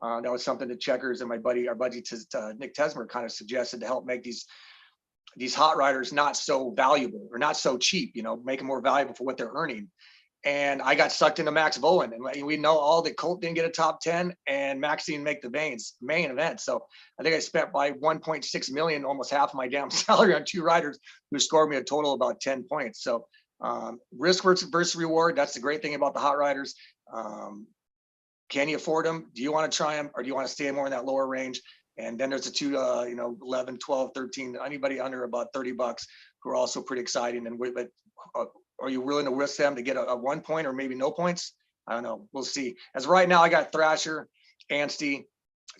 That was something that Checkers and our buddy Nick Tesmer kind of suggested to help make these hot riders not so valuable or not so cheap, make them more valuable for what they're earning. And I got sucked into Max Volan, and we know all that Colt didn't get a top 10 and Max didn't make the main event. So I think I spent by 1.6 million, almost half of my damn salary on two riders who scored me a total of about 10 points. So risk versus reward. That's the great thing about the hot riders. Can you afford them? Do you want to try them, or do you want to stay more in that lower range? And then there's the two, 11, 12, 13, anybody under about $30 who are also pretty exciting. But are you willing to risk them to get a 1 point or maybe no points? I don't know. We'll see. As of right now, I got Thrasher, Anstey,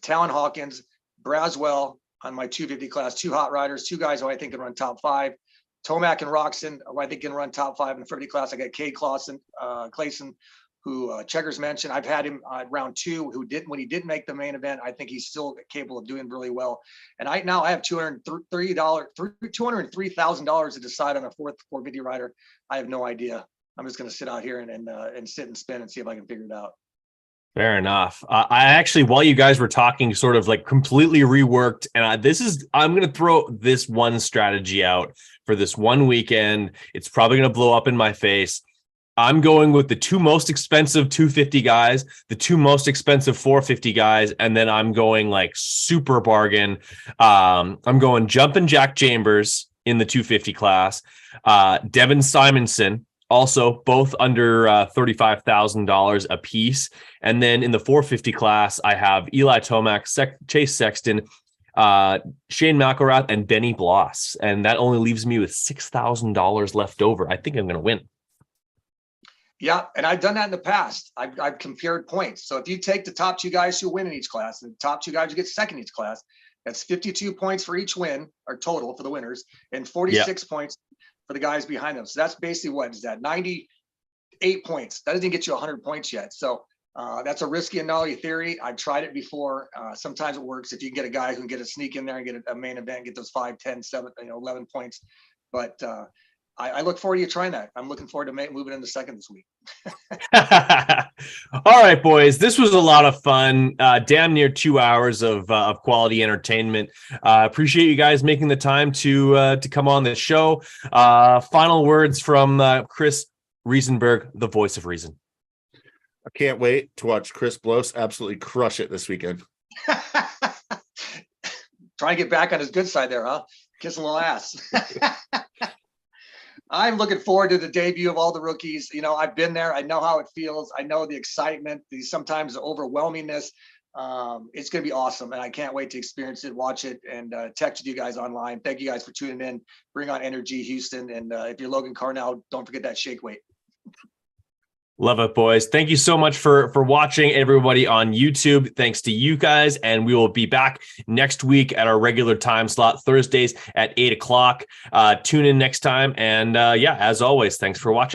Talon Hawkins, Braswell on my 250 class, two hot riders, two guys who I think can run top 5. Tomac and Roxon, who I think can run top 5 in the 50 class. I got Cade Clayson, who Checkers mentioned. I've had him at round 2, when he didn't make the main event, I think he's still capable of doing really well. And I have $203,000 to decide on a 450 rider. I have no idea. I'm just going to sit out here and sit and spin and see if I can figure it out. Fair enough. I actually, while you guys were talking, sort of like completely reworked. And I'm going to throw this one strategy out for this one weekend. It's probably going to blow up in my face. I'm going with the two most expensive 250 guys, the two most expensive 450 guys, and then I'm going like super bargain. I'm going Jumpin' Jack Chambers in the 250 class, Devin Simonson, also both under $35,000 a piece. And then in the 450 class, I have Eli Tomac, Chase Sexton, Shane McElrath, and Benny Bloss. And that only leaves me with $6,000 left over. I think I'm going to win. Yeah, and I've done that in the past. I've compared points. So if you take the top two guys who win in each class and the top two guys who get second in each class, that's 52 points for each win, or total for the winners, and 46 points for the guys behind them. So that's basically what is that? 98 points. That doesn't get you 100 points yet. So that's a risky and gnarly theory. I've tried it before. Sometimes it works if you can get a guy who can get a sneak in there and get a main event, get those 5, 10, 7, 11 points. But I look forward to you trying that. I'm looking forward to moving into second this week. All right, boys. This was a lot of fun. Damn near 2 hours of quality entertainment. Appreciate you guys making the time to come on this show. Final words from Chris Riesenberg, the voice of reason. I can't wait to watch Chris Bloss absolutely crush it this weekend. Trying to get back on his good side there, huh? Kissing a little ass. I'm looking forward to the debut of all the rookies. I've been there. I know how it feels. I know the excitement, sometimes the overwhelmingness. It's going to be awesome. And I can't wait to experience it, watch it, and text with you guys online. Thank you guys for tuning in. Bring on energy, Houston. And if you're Logan Carnell, don't forget that shake weight. Love it, boys. Thank you so much for watching, everybody on YouTube. Thanks to you guys. And we will be back next week at our regular time slot, Thursdays at 8 o'clock. Tune in next time. And as always, thanks for watching.